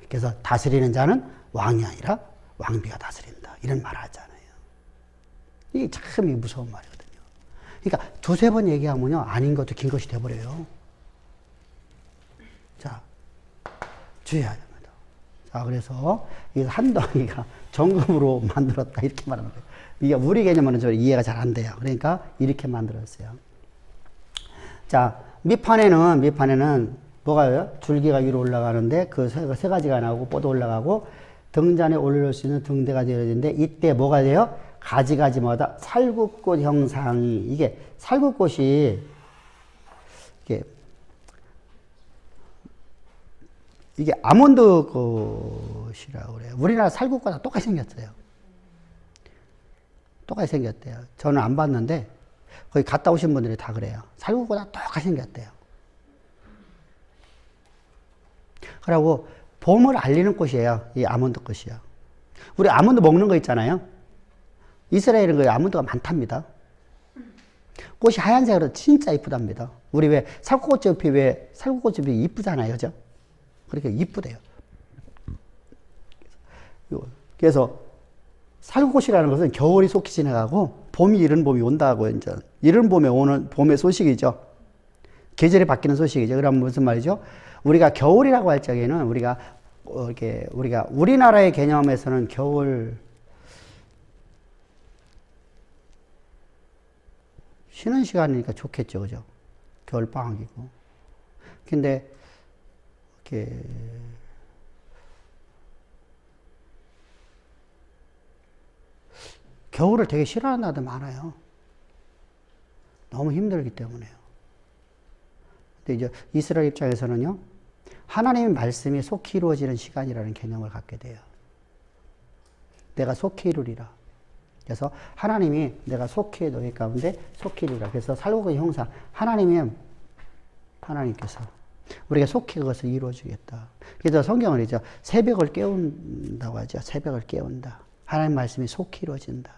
그래서 다스리는 자는 왕이 아니라 왕비가 다스린다. 이런 말 하잖아요. 이게 참 무서운 말이거든요. 그러니까 두세 번 얘기하면요, 아닌 것도 긴 것이 돼버려요. 자, 주의해야 됩니다. 자, 그래서 이 한덩이가 정금으로 만들었다. 이렇게 말하는 거예요. 이게 우리 개념으로는 좀 이해가 잘 안 돼요. 그러니까 이렇게 만들었어요. 자, 밑판에는 뭐가요? 줄기가 위로 올라가는데 그 세 가지가 나오고 뻗어 올라가고 등잔에 올릴 수 있는 등대가 되어지는데 이때 뭐가 돼요? 가지가지마다 살구꽃 형상이 이게 살구꽃이 이게 아몬드 꽃이라고 그래요. 우리나라 살구꽃과 똑같이 생겼어요. 똑같이 생겼대요. 저는 안 봤는데 거기 갔다 오신 분들이 다 그래요. 살구꽃과 똑같이 생겼대요. 그리고 봄을 알리는 꽃이에요. 이 아몬드 꽃이요. 우리 아몬드 먹는 거 있잖아요. 이스라엘은 그 아몬드가 많답니다. 꽃이 하얀색으로 진짜 이쁘답니다. 우리 왜 살구꽃잎이 이쁘잖아요, 그죠? 그렇게 이쁘대요. 그래서 살구꽃이라는 것은 겨울이 속히 지나가고 봄이 이른 봄이 온다고 이제 이른 봄에 오는 봄의 소식이죠. 계절이 바뀌는 소식이죠. 그럼 무슨 말이죠? 우리가 겨울이라고 할 적에는 우리가 우리나라의 개념에서는 겨울 쉬는 시간이니까 좋겠죠, 그죠? 겨울 방학이고. 근데 이렇게 겨울을 되게 싫어하는 나도 많아요. 너무 힘들기 때문에요. 근데 이제 이스라엘 입장에서는요, 하나님의 말씀이 속히 이루어지는 시간이라는 개념을 갖게 돼요. 내가 속히 이루리라. 그래서 하나님이 내가 속히 너희 가운데 속히 이루리라. 그래서 살구꽃의 형상, 하나님께서 우리가 속히 그것을 이루어주겠다. 그래서 성경은 이제 새벽을 깨운다고 하죠. 새벽을 깨운다. 하나님 말씀이 속히 이루어진다.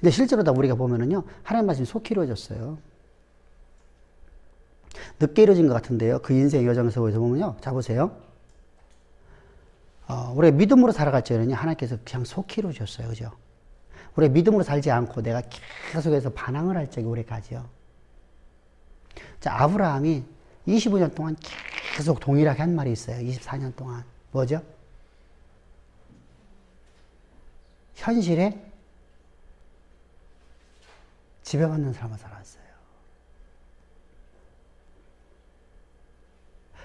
근데 실제로 다 우리가 보면은요, 하나님 말씀이 속히 이루어졌어요. 늦게 이루어진 것 같은데요. 그 인생의 여정 속에서 보면요. 자, 보세요. 우리가 믿음으로 살아갈 적에는요, 하나님께서 그냥 속히 이루어졌어요. 그죠? 우리가 믿음으로 살지 않고 내가 계속해서 반항을 할 적이 오래 가죠. 자, 아브라함이 25년 동안 계속 동일하게 한 말이 있어요. 24년 동안. 뭐죠? 현실에 지배받는 삶을 살았어요.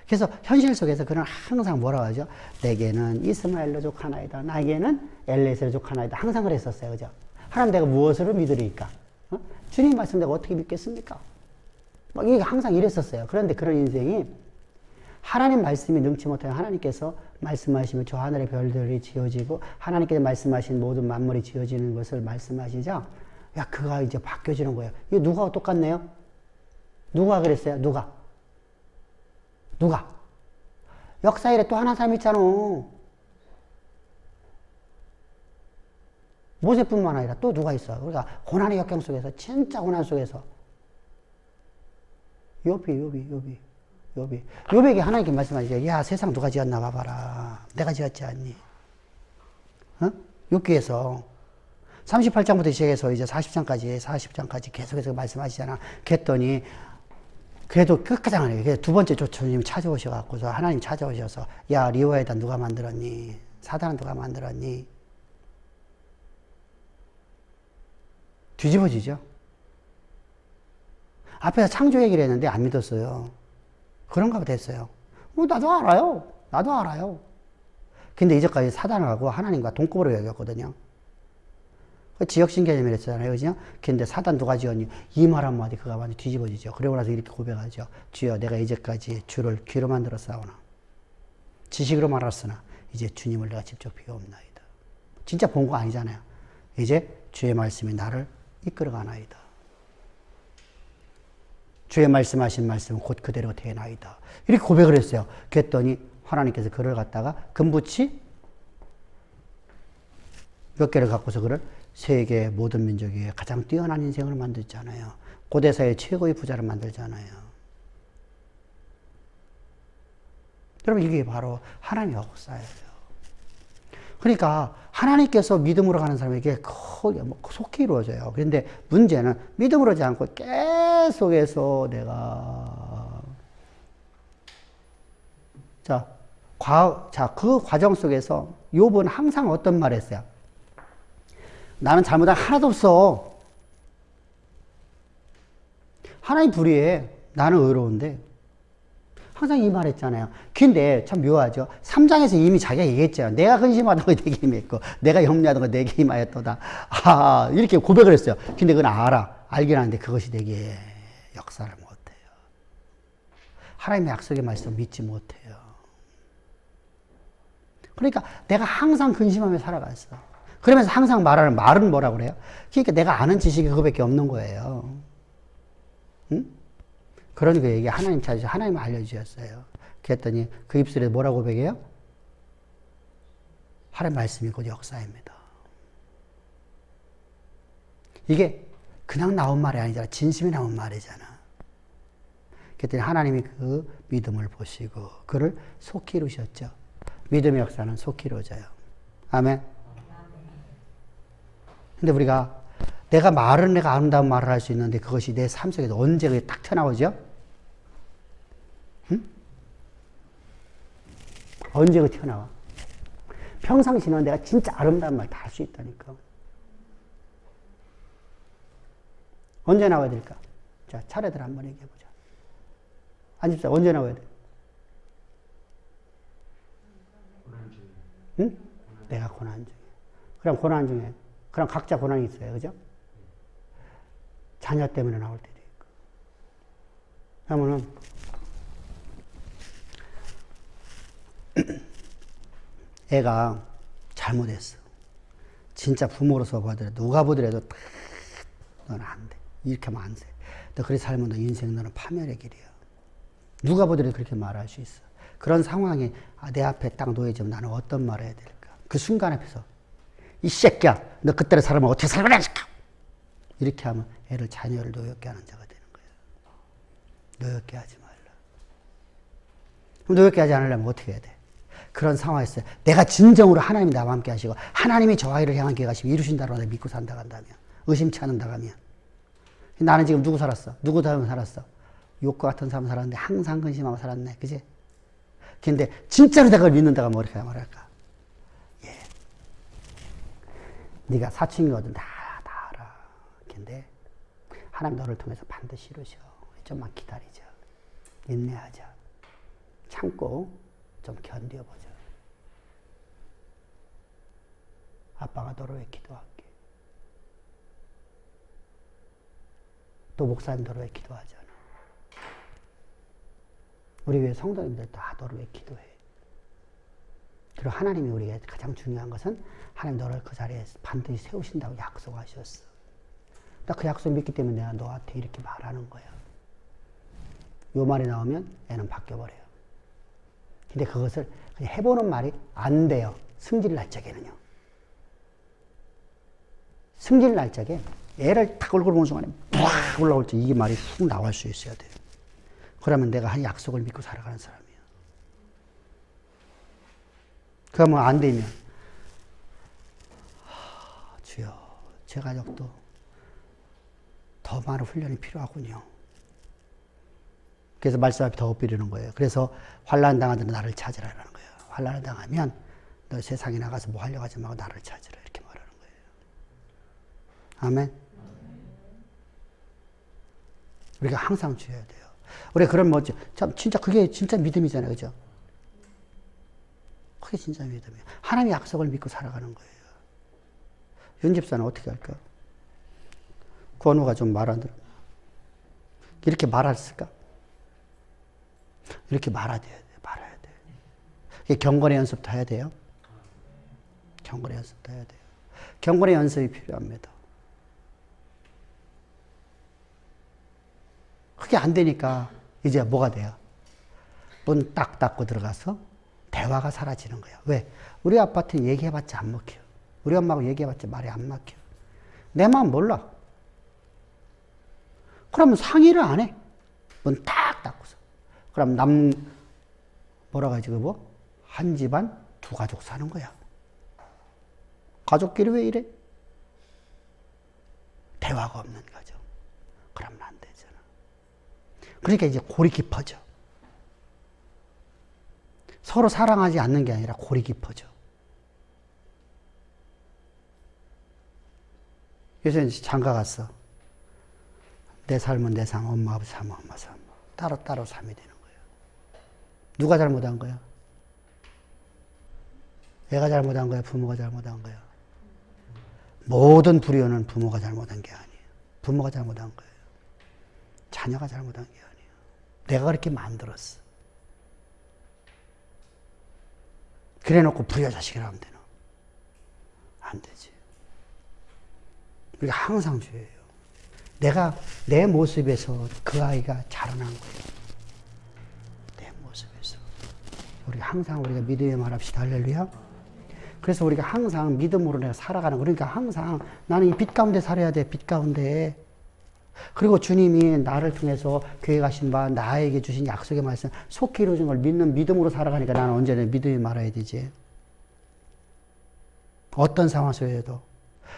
그래서 현실 속에서 그는 항상 뭐라고 하죠? 내게는 이스마엘로족 하나이다. 나에게는 엘레세로족 하나이다. 항상 그랬었어요. 그죠? 하나님 내가 무엇을 믿으리까? 주님 말씀 내가 어떻게 믿겠습니까? 막 이게 항상 이랬었어요. 그런데 그런 인생이 하나님 말씀이 능치 못하면 하나님께서 말씀하시면 저 하늘의 별들이 지어지고 하나님께서 말씀하신 모든 만물이 지어지는 것을 말씀하시자 야, 그가 이제 바뀌어지는 거예요. 이거 누가 똑같네요? 누가 그랬어요? 누가? 역사일에 또 하나 사람 있잖아. 모세뿐만 아니라 또 누가 있어. 우리가 고난의 역경 속에서, 진짜 고난 속에서. 욥에게 하나님께 말씀하시죠. 야, 세상 누가 지었나 봐봐라. 내가 지었지 않니? 욥기에서 38장부터 시작해서 이제 40장까지 계속해서 말씀하시잖아. 그랬더니 그래도 끝까지 안 해요. 두 번째 주님 찾아오셔갖고서 하나님 찾아오셔서 야, 리워에다 누가 만들었니? 사단은 누가 만들었니? 뒤집어지죠. 앞에서 창조 얘기를 했는데 안 믿었어요. 그런가 봐 됐어요. 나도 알아요. 근데 이제까지 사단하고 하나님과 동급으로 여겼거든요. 지역신 개념이라 했잖아요. 그죠? 근데 사단 누가 지었니? 이 말 한마디 그가 완전 뒤집어지죠. 그러고 나서 이렇게 고백하죠. 주여, 내가 이제까지 주를 귀로 만들어 싸우나. 지식으로 말았으나 이제 주님을 내가 직접 비옵나이다. 진짜 본 거 아니잖아요. 이제 주의 말씀이 나를 이끌어가나이다. 주의 말씀하신 말씀은 곧 그대로 되나이다. 이렇게 고백을 했어요. 그랬더니 하나님께서 그를 갖다가 금붙이 몇 개를 갖고서 그를 세계 모든 민족 중에 가장 뛰어난 인생을 만들잖아요. 고대사의 최고의 부자를 만들잖아요. 여러분 이게 바로 하나님의 역사예요. 그러니까 하나님께서 믿음으로 가는 사람에게 속히 이루어져요. 그런데 문제는 믿음으로 하지 않고 계속해서 내가 그 과정 속에서 욥은 항상 어떤 말을 했어요? 나는 잘못한 하나도 없어. 하나님 불의해. 나는 의로운데. 항상 이 말 했잖아요. 근데 참 묘하죠. 3장에서 이미 자기가 얘기했잖아요. 내가 근심하던 거 내게 임했고, 내가 염려하던 거 내게 임하였도다. 이렇게 고백을 했어요. 근데 그건 알긴 하는데 그것이 내게 역사를 못해요. 하나님의 약속의 말씀 믿지 못해요. 그러니까 내가 항상 근심하며 살아갔어. 그러면서 항상 말하는 말은 뭐라고 그래요? 그러니까 내가 아는 지식이 그거밖에 없는 거예요. 응? 그런 그 얘기 하나님 찾으셔. 하나님 알려주셨어요. 그랬더니 그 입술에 뭐라고 고백해요? 하나님 말씀이 곧 역사입니다. 이게 그냥 나온 말이 아니잖아. 진심이 나온 말이잖아. 그랬더니 하나님이 그 믿음을 보시고 그를 속히 이루셨죠. 믿음의 역사는 속히 이루어져요. 아멘. 근데 우리가 내가 아름다운 말을 할 수 있는데 그것이 내 삶 속에서 언제 그게 딱 튀어나오죠? 응? 언제 그 튀어나와? 평상시는 내가 진짜 아름다운 말 다 할 수 있다니까. 언제 나와야 될까? 자, 차례대로 한번 얘기해보자. 안집사, 언제 나와야 돼? 응? 내가 고난 중에. 그럼 고난 중에. 그럼 각자 고난이 있어요. 그죠? 자녀 때문에 나올 때도 있고. 그러면은, 애가 잘못했어. 진짜 부모로서 보더라도, 누가 보더라도, 너는 안 돼. 이렇게 하면 안 돼. 너 그렇게 살면 너 인생 너는 파멸의 길이야. 누가 보더라도 그렇게 말할 수 있어. 그런 상황이 내 앞에 딱 놓여지면 나는 어떤 말을 해야 될까? 그 순간 앞에서, 이 새끼야, 너 그때를 살면 어떻게 살아야 될까? 이렇게 하면 애를, 자녀를 노엽게 하는 자가 되는 거예요. 노엽게 하지 말라. 그럼 노엽게 하지 않으려면 어떻게 해야 돼? 그런 상황에서 내가 진정으로 하나님이 나와 함께 하시고 하나님이 저 아이를 향한 길 가시면 이루신다고 내가 믿고 산다 간다면, 의심치 않는다 하면, 나는 지금 누구 살았어? 누구 닮은 살았어? 욥과 같은 사람 살았는데 항상 근심하고 살았네. 그지? 근데 진짜로 내가 믿는다고 하면 어떻게 말할까? 예. 네가 사춘기거든. 다 알아. 근데 하나님 너를 통해서 반드시 이루셔. 좀만 기다리자. 인내하자. 참고 좀 견뎌보자. 아빠가 너를 위해 기도할게. 또 목사님 너를 위해 기도하잖아. 우리 위해 성도님들 다 너를 위해 기도해. 그리고 하나님이 우리에게 가장 중요한 것은 하나님 너를 그 자리에 반드시 세우신다고 약속하셨어. 나 그 약속 믿기 때문에 내가 너한테 이렇게 말하는 거야. 요 말이 나오면 애는 바뀌어버려요. 근데 그것을 그냥 해보는 말이 안 돼요. 승질 날 적에는요. 승질 날 적에 애를 딱 얼굴 보는 순간에 팍 올라올 때 이게 말이 훅 나올 수 있어야 돼요. 그러면 내가 한 약속을 믿고 살아가는 사람이에요. 그러면 안 되면, 주여, 제 가족도 더 많은 훈련이 필요하군요. 그래서 말씀 앞에 더 엎드리는 거예요. 그래서 환난 당하는 나를 찾으라는 거예요. 환난을 당하면 너 세상에 나가서 뭐 하려고 하지 말고 나를 찾으라. 이렇게 말하는 거예요. 아멘. 우리가 항상 주어야 돼요. 우리 그런 뭐지? 참 진짜 그게 진짜 믿음이잖아요, 그죠? 그게 진짜 믿음이에요. 하나님의 약속을 믿고 살아가는 거예요. 윤 집사는 어떻게 할까? 권우가 좀 말 안 들어. 이렇게 말했을까? 이렇게 말아야 돼. 이게 경건의 연습도 해야 돼요. 경건의 연습도 해야 돼요. 경건의 연습이 필요합니다. 그게 안 되니까 이제 뭐가 돼요? 문 딱 닫고 들어가서 대화가 사라지는 거예요. 왜? 우리 아빠한테 얘기해봤자 안 먹혀. 우리 엄마하고 얘기해봤자 말이 안 막혀. 내 마음 몰라. 그러면 상의를 안 해. 문 딱 닫고서. 그럼 뭐라 가지고 뭐? 한 집안 두 가족 사는 거야. 가족끼리 왜 이래? 대화가 없는 거죠. 그러면 안 되잖아. 그러니까 이제 골이 깊어져. 서로 사랑하지 않는 게 아니라 골이 깊어져. 요새 장가 갔어. 내 삶은 내 삶, 엄마 아버지 삶은 엄마 삶. 따로따로 삶이 되는 거예요. 누가 잘못한 거야? 애가 잘못한 거야? 부모가 잘못한 거야? 모든 불효는 부모가 잘못한 게 아니에요. 부모가 잘못한 거예요. 자녀가 잘못한 게 아니에요. 내가 그렇게 만들었어. 그래 놓고 불효자식이라 하면 되나? 안 되지. 우리가 항상 주의해요. 내가 내 모습에서 그 아이가 자라난 거예요. 내 모습에서. 우리가 항상 우리가 믿음의 말합시다. 할렐루야. 그래서 우리가 항상 믿음으로 내가 살아가는 거. 그러니까 항상 나는 이 빛 가운데 살아야 돼. 빛 가운데. 그리고 주님이 나를 통해서 교회 가신 바 나에게 주신 약속의 말씀 속히 이루어진 걸 믿는 믿음으로 살아가니까 나는 언제나 믿음이 말아야 되지. 어떤 상황 속에도.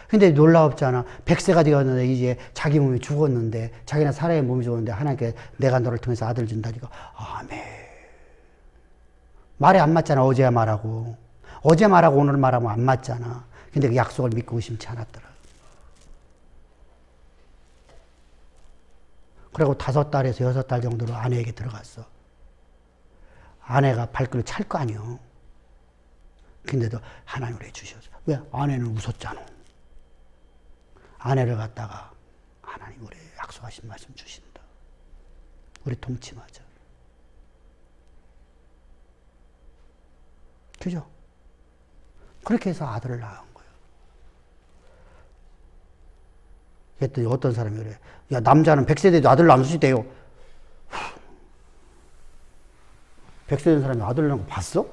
근데 놀라웠잖아. 100세가 되었는데 이제 자기 몸이 죽었는데 자기는 사람의 몸이 죽었는데 하나님께 내가 너를 통해서 아들 준다니까. 아멘. 말이 안 맞잖아. 어제 말하고. 어제 말하고 오늘 말하면 안 맞잖아. 근데 그 약속을 믿고 의심치 않았더라. 그리고 5달에서 6달 정도로 아내에게 들어갔어. 아내가 발길을 찰 거 아니요. 근데도 하나님 우리 주셨어. 왜? 아내는 웃었잖아. 아내를 갖다가 하나님 우리 약속하신 말씀 주신다. 우리 동침하자. 그죠? 그렇게 해서 아들을 낳은 거예요. 그랬더니 어떤 사람이 그래. 야, 남자는 100세 돼도 아들 낳을 수 있대요. 100세 된 사람이 아들 낳은 거 봤어?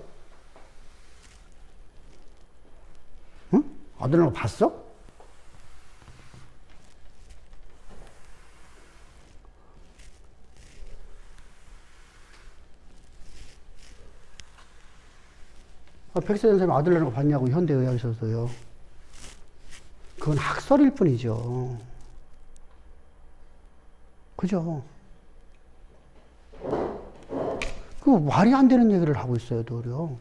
응? 아들 낳은 거 봤어? 아, 100세 된 사람이 아들 낳은 거 봤냐고 현대의학에서도요. 그건 학설일 뿐이죠. 그죠? 그 말이 안 되는 얘기를 하고 있어요, 도리어.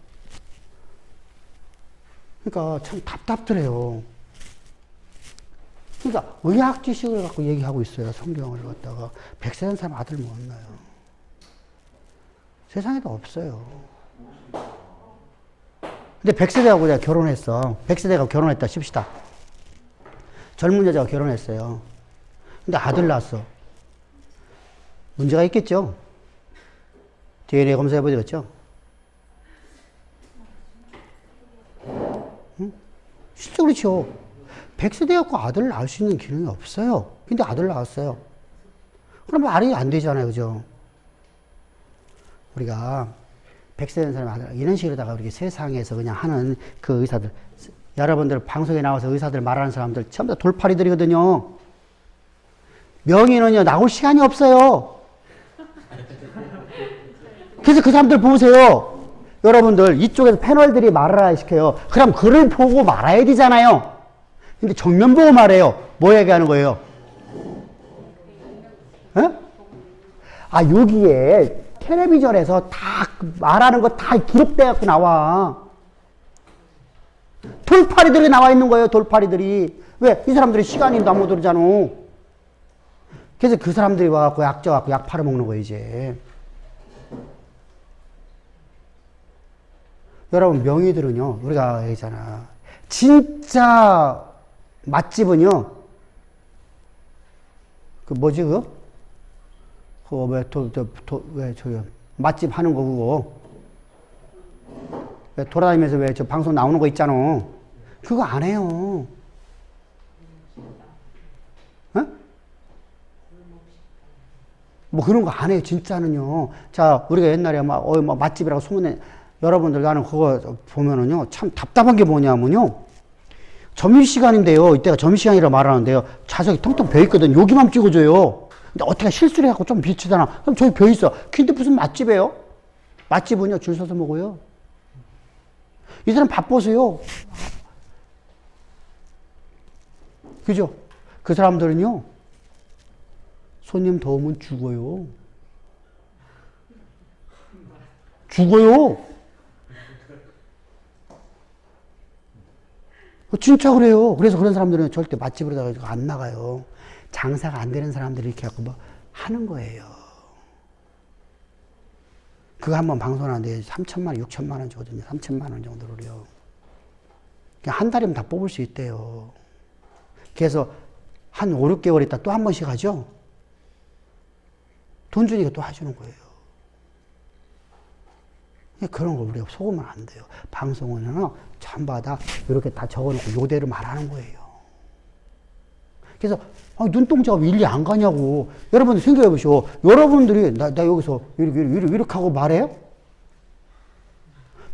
그러니까 참 답답더래요. 그러니까 의학 지식을 갖고 얘기하고 있어요, 성경을 갖다가. 100세 된 사람 아들 못 낳아요. 세상에도 없어요. 근데 100세대하고 내가 결혼했어. 100세대가 결혼했다 칩시다. 젊은 여자가 결혼했어요. 근데 아들 낳았어. 문제가 있겠죠? DNA 검사해보지 그랬죠? 응? 실제 그렇죠. 100세대 갖고 아들 낳을 수 있는 기능이 없어요. 근데 아들 낳았어요. 그럼 말이 안 되잖아요. 그죠? 우리가 100세 된 사람이 아들, 이런 식으로다가 우리 세상에서 그냥 하는 그 의사들, 여러분들 방송에 나와서 의사들 말하는 사람들 전부 다 돌팔이들이거든요. 명의는요, 나올 시간이 없어요. 그래서 그 사람들 보세요. 여러분들, 이쪽에서 패널들이 말을 시켜요. 그럼 글을 보고 말아야 되잖아요. 근데 정면 보고 말해요. 뭐 얘기하는 거예요? 에? 아, 여기에 텔레비전에서 다 말하는 거 다 기록돼갖고 나와. 돌팔이들이 나와 있는 거예요, 돌팔이들이. 왜? 이 사람들이 시간이 너무 들잖아. 그래서 그 사람들이 와갖고 약 줘갖고 약 팔아먹는 거예요, 이제. 여러분, 명의들은요, 우리가 얘기잖아. 진짜 맛집은요, 그 뭐지, 왜, 맛집 하는 거, 그거. 왜 돌아다니면서 왜 저 방송 나오는 거 있잖아. 그거 안 해요. 어? 뭐 그런 거 안 해요, 진짜는요. 자, 우리가 옛날에 막 맛집이라고 소문내, 여러분들 나는 그거 보면은요, 참 답답한 게 뭐냐면요. 점심시간인데요. 이때가 점심시간이라 말하는데요. 좌석이 텅텅 비어있거든. 여기만 찍어줘요. 근데 어떻게 실수를 해갖고 좀 비치잖아. 그럼 저기 비어있어. 근데 무슨 맛집이에요? 맛집은요, 줄 서서 먹어요. 이 사람 바빠서요. 그죠? 그 사람들은요, 손님 더우면 죽어요. 죽어요. 진짜 그래요. 그래서 그런 사람들은 절대 맛집으로 안 나가요. 장사가 안 되는 사람들이 이렇게 하고 뭐 하는 거예요. 그거 한번 방송하는데 3천만 원, 6천만 원 주거든요. 3천만 원 정도를요. 그냥 한 달이면 다 뽑을 수 있대요. 그래서 한 5, 6개월 있다 또 한 번씩 하죠. 돈 주니까 또 해주는 거예요. 그런 걸 우리가 속으면 안 돼요. 방송은요, 전부 다 이렇게 다 적어놓고 요대로 말하는 거예요. 그래서 눈동자가 왜 일리 안 가냐고. 여러분들 생각해 보시오. 여러분들이 나 여기서 이렇게 하고 말해요?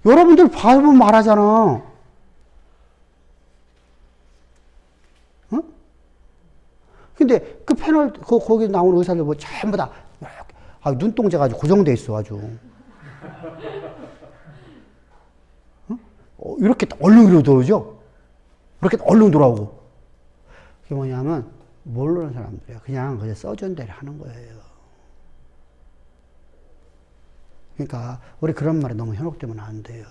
여러분들 봐보면 말하잖아. 응? 근데 그 패널 거기 나오는 의사들 뭐 전부 다 눈동자가 아주 고정돼 있어 아주. 이렇게 얼른 들어오죠? 이렇게 얼른 돌아오고. 그게 뭐냐면, 모르는 사람들이야. 그냥 써준 대로 하는 거예요. 그러니까, 우리 그런 말에 너무 현혹되면 안 돼요.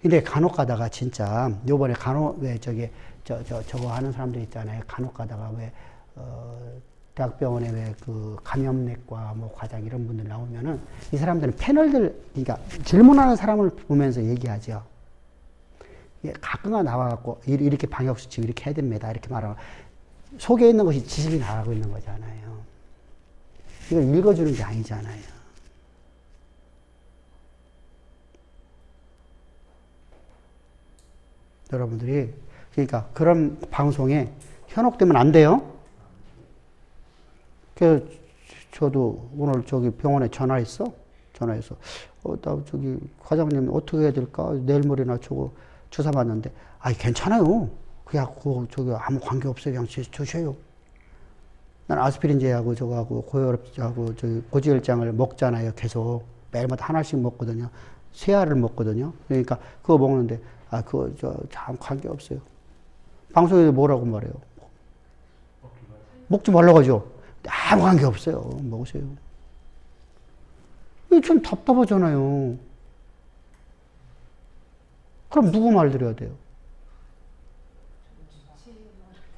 근데 간혹 가다가 진짜, 요번에 저거 하는 사람들 있잖아요. 간혹 가다가 대학병원에 감염내과 과장 이런 분들 나오면은 이 사람들은 패널들, 그러니까 질문하는 사람을 보면서 얘기하죠. 가끔가 나와갖고 이렇게 방역수칙 이렇게 해야 됩니다. 이렇게 말하고 속에 있는 것이 지식이 나가고 있는 거잖아요. 이걸 읽어주는 게 아니잖아요. 여러분들이 그러니까 그런 방송에 현혹되면 안 돼요. 저도 오늘 병원에 전화해서, 나 과장님 어떻게 해야 될까? 내일 모레나 주사 맞는데, 괜찮아요. 그냥 아무 관계 없어요. 그냥 주셔요. 난 아스피린제하고 저거하고 고혈압하고 고지혈장을 먹잖아요. 계속 매일마다 하나씩 먹거든요. 세 알을 먹거든요. 그러니까 그거 먹는데, 그거 참 관계 없어요. 방송에서 뭐라고 말해요? 먹지 말라고 하죠. 아무 관계 없어요. 먹으세요. 이거 좀 답답하잖아요. 그럼 누구 말 들어야 돼요?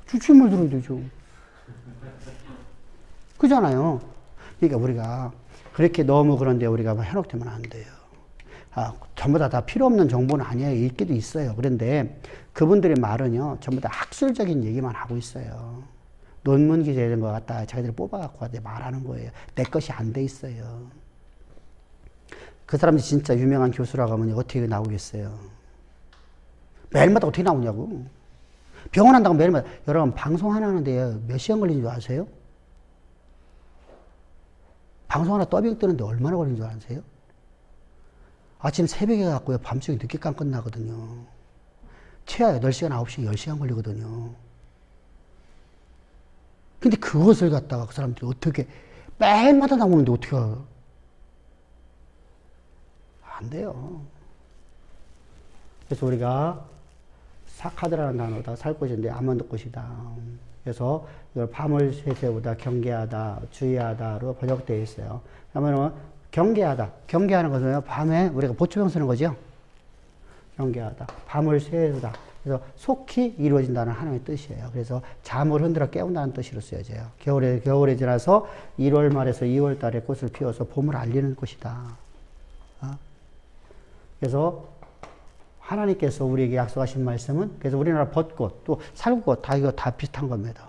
주치 말 들어야 되죠. 그잖아요. 그러니까 우리가 그렇게 너무 그런데 우리가 현혹되면 안 돼요. 전부 다 필요 없는 정보는 아니에요. 있기도 있어요. 그런데 그분들의 말은요, 전부 다 학술적인 얘기만 하고 있어요. 논문 기자 이런 거 갖다 자기들이 뽑아갖고 말하는 거예요. 내 것이 안 돼 있어요. 그 사람이 진짜 유명한 교수라고 하면 어떻게 나오겠어요? 매일마다 어떻게 나오냐고. 병원 한다고 매일마다. 여러분, 방송 하나 하는데 몇 시간 걸리는 줄 아세요? 방송 하나 더빙 뜨는데 얼마나 걸리는 줄 아세요? 아침 새벽에 갖고요, 밤중에 늦게까지 끝나거든요. 최하 8시간, 9시간, 10시간 걸리거든요. 근데 그것을 갖다가 그 사람들이 어떻게 매일마다 나오는데 어떻게 안 돼요. 그래서 우리가 사카드라는 단어다 살 것인데 아몬드 꽃이다. 그래서 이걸 밤을 새세우다, 경계하다, 주의하다로 번역되어 있어요. 그러면은 경계하다. 경계하는 것은 밤에 우리가 보초병 쓰는 거죠. 경계하다. 밤을 새우다. 그래서 속히 이루어진다는 하나의 뜻이에요. 그래서 잠을 흔들어 깨운다는 뜻으로 쓰여져요. 겨울에 지나서 1월 말에서 2월 달에 꽃을 피워서 봄을 알리는 꽃이다. 그래서 하나님께서 우리에게 약속하신 말씀은, 그래서 우리나라 벚꽃, 또 살구꽃, 이거 다 비슷한 겁니다.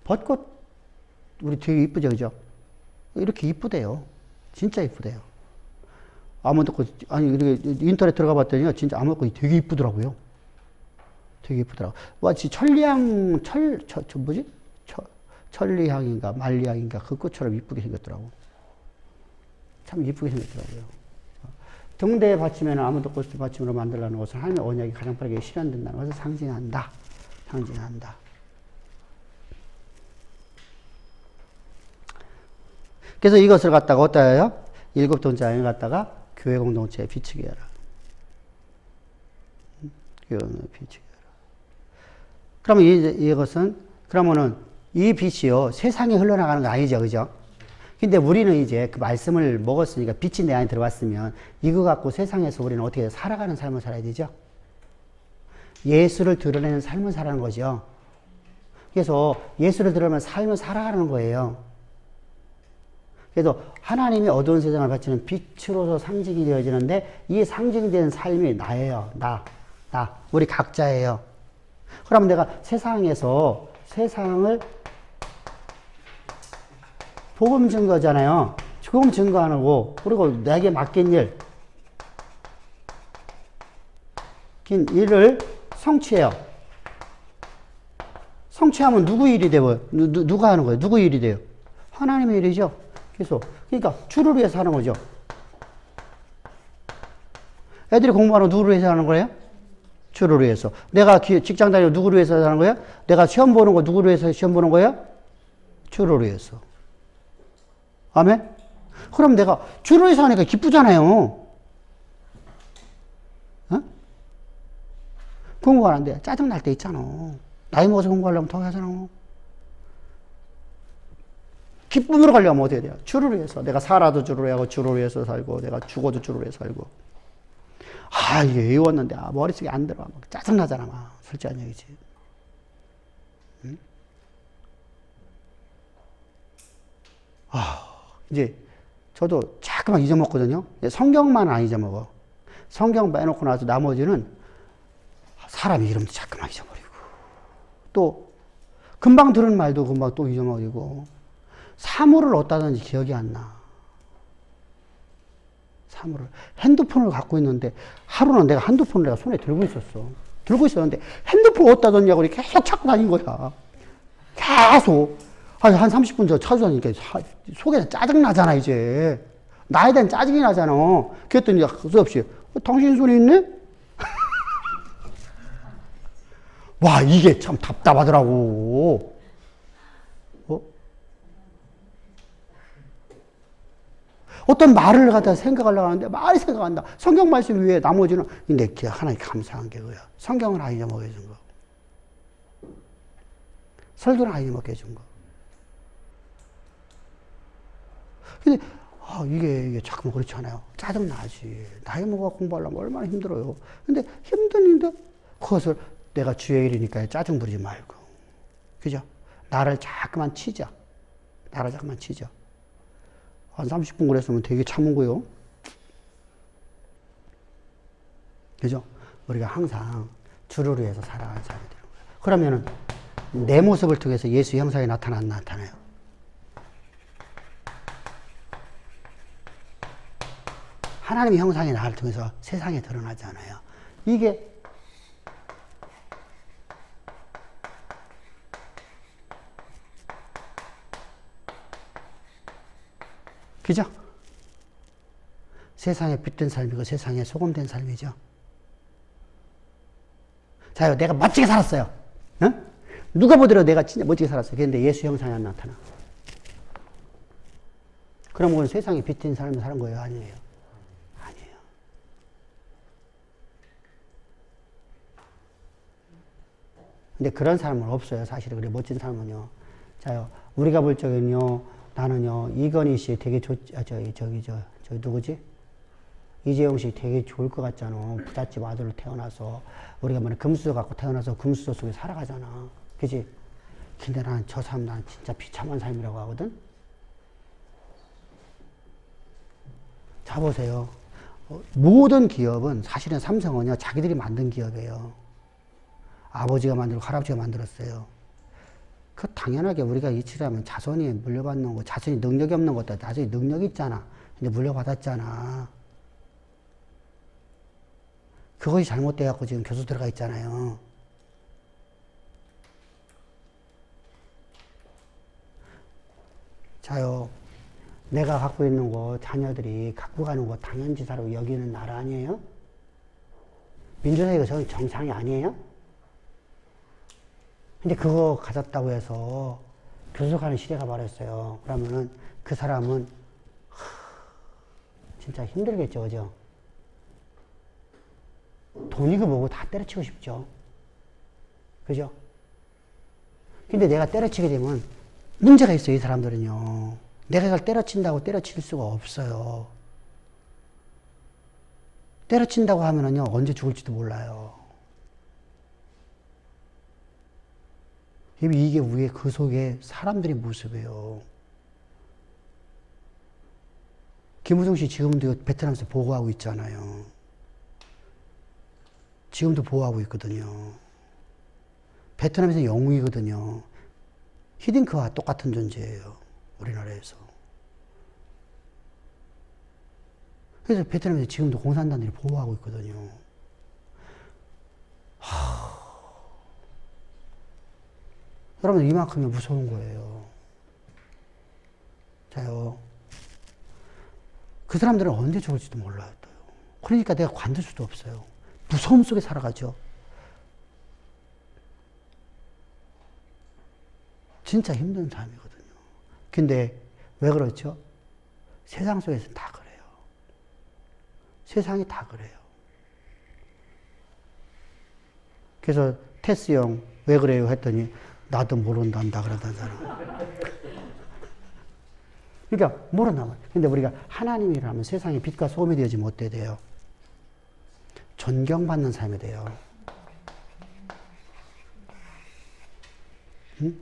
벚꽃, 우리 되게 이쁘죠, 그죠? 이렇게 이쁘대요. 진짜 이쁘대요. 아몬드꽃, 이렇게 인터넷 들어가 봤더니 진짜 아몬드꽃이 되게 이쁘더라고요. 되게 예쁘더라고. 마치 천리향, 뭐지? 천리향인가, 만리향인가, 그 꽃처럼 이쁘게 생겼더라고. 참 이쁘게 생겼더라고요. 등대에 받치면 아무도 꽃을 받침으로 만들라는 것은 하나님의 언약이 가장 빠르게 실현된다는 것을 상징한다. 상징한다. 그래서 이것을 갖다가 어디다 해요? 일곱 동자에 갖다가 교회 공동체에 비추게 해라. 교회 공동체에 비추게 해라. 그러면 이것은, 그러면은 이 빛이요, 세상에 흘러나가는 거 아니죠. 그죠? 근데 우리는 이제 그 말씀을 먹었으니까 빛이 내 안에 들어왔으면 이거 갖고 세상에서 우리는 어떻게 살아가는 삶을 살아야 되죠? 예수를 드러내는 삶을 살아가는 거죠. 그래서 예수를 드러내는 삶을 살아가는 거예요. 그래서 하나님이 어두운 세상을 바치는 빛으로서 상징이 되어지는데 이 상징된 삶이 나예요. 나. 우리 각자예요. 그러면 내가 세상에서 세상을 복음 증거잖아요. 복음 증거하고 그리고 내게 맡긴 일을 성취해요. 성취하면 누구 일이 돼요? 누가 하는 거예요? 누구 일이 돼요? 하나님의 일이죠. 그러니까 주를 위해서 하는 거죠. 애들이 공부하는 거 누구를 위해서 하는 거예요? 주를 위해서. 내가 직장 다니고 누구를 위해서 하는 거예요? 내가 시험 보는 거 누구를 위해서 시험 보는 거예요? 주를 위해서. 아멘? 그럼 내가 주를 위해서 하니까 기쁘잖아요. 어? 공부하는데 짜증날 때 있잖아. 나이 먹어서 공부하려면 더 하잖아. 기쁨으로 가려면 어떻게 돼요? 주를 위해서. 내가 살아도 주를 위하고 주를 위해서 살고 내가 죽어도 주를 위해서 살고. 이게 외웠는데 머릿속에 안 들어와. 막 짜증나잖아. 막. 솔직한 얘기지. 응? 이제 저도 자꾸만 잊어먹거든요. 성경만 안 잊어먹어. 성경 빼놓고 나서 나머지는 사람 이름도 자꾸만 잊어버리고 또 금방 들은 말도 금방 또 잊어버리고 사물을 얻다든지 기억이 안 나. 사물을. 핸드폰을 갖고 있는데 하루는 내가 핸드폰을 내가 손에 들고 있었어. 들고 있었는데 핸드폰 얻다더니 하고 계속 찾고 다닌 거야. 계속. 한 30분 저 찾아다니니까 속에서 짜증나잖아, 이제. 나에 대한 짜증이 나잖아. 그랬더니 수없이 당신 손에 있네? 와, 이게 참 답답하더라고. 어떤 말을 갖다 생각하려고 하는데 말이 생각한다. 성경 말씀 위에 나머지는 근데 하나님 감사한 게 그거야. 성경을 안 잊어먹게 해준 거. 설교를 안 잊어먹게 해준 거. 근데 이게 자꾸 그렇지 않아요. 짜증나지. 나이 먹어 공부하려면 얼마나 힘들어요. 근데 힘드는데 그것을 내가 주의 일이니까 짜증 부리지 말고. 그죠? 나를 자꾸만 치자. 한 30분 그랬으면 되게 참은 거요. 그죠? 우리가 항상 주를 위해서 살아가는 사람이 되는 거예요. 그러면은 내 모습을 통해서 예수 형상이 나타나요. 하나님의 형상이 나를 통해서 세상에 드러나잖아요. 이게 그죠? 세상에 빛된 삶이고 세상에 소금된 삶이죠. 자, 내가 멋지게 살았어요. 어? 누가 보더라도 내가 진짜 멋지게 살았어요. 그런데 예수 형상이 안 나타나. 그럼 그건 세상에 빛된 삶을 사는 거예요? 아니에요? 아니에요. 근데 그런 사람은 없어요. 사실은. 그래, 멋진 사람은요. 자요, 우리가 볼 적은요, 나는요, 이건희 씨 되게 저기 누구지? 이재용 씨 되게 좋을 것 같잖아. 부잣집 아들로 태어나서. 우리가 뭐냐, 금수저 갖고 태어나서 금수저 속에 살아가잖아. 그치? 근데 난 저 사람 난 진짜 비참한 삶이라고 하거든? 자, 보세요. 모든 기업은 사실은 삼성은요, 자기들이 만든 기업이에요. 아버지가 만들고 할아버지가 만들었어요. 그 당연하게 우리가 이치라면 자손이 물려받는 거, 자손이 능력이 없는 것도 자손이 능력이 있잖아. 근데 물려받았잖아. 그것이 잘못돼갖고 지금 교수 들어가 있잖아요. 자요. 내가 갖고 있는 거 자녀들이 갖고 가는 거 당연지사로 여기는 나라 아니에요? 민주사회가 저 정상이 아니에요? 근데 그거 가졌다고 해서 교섭하는 시대가 말했어요. 그러면은 그 사람은 진짜 힘들겠죠, 그죠? 돈이고 뭐고 다 때려치고 싶죠. 그죠? 근데 내가 때려치게 되면 문제가 있어요, 이 사람들은요. 내가 이걸 때려친다고 때려칠 수가 없어요. 때려친다고 하면은요, 언제 죽을지도 몰라요. 이게 위에 그 속에 사람들의 모습이에요. 김우중 씨 지금도 베트남에서 보호하고 있잖아요. 지금도 보호하고 있거든요. 베트남에서 영웅이거든요. 히딩크와 똑같은 존재예요. 우리나라에서. 그래서 베트남에서 지금도 공산당들이 보호하고 있거든요. 여러분, 이만큼이 무서운 거예요. 자요. 그 사람들은 언제 죽을지도 몰라요. 그러니까 내가 관둘 수도 없어요. 무서움 속에 살아가죠. 진짜 힘든 삶이거든요. 근데 왜 그렇죠? 세상 속에서는 다 그래요. 세상이 다 그래요. 그래서 테스 형, 왜 그래요? 했더니 나도 모른단다 그러다잖아. 그러니까 모른단 말이에요. 근데 우리가 하나님이라면 세상에 빛과 소금이 되지 못해야 돼요. 존경받는 삶이 돼요. 응?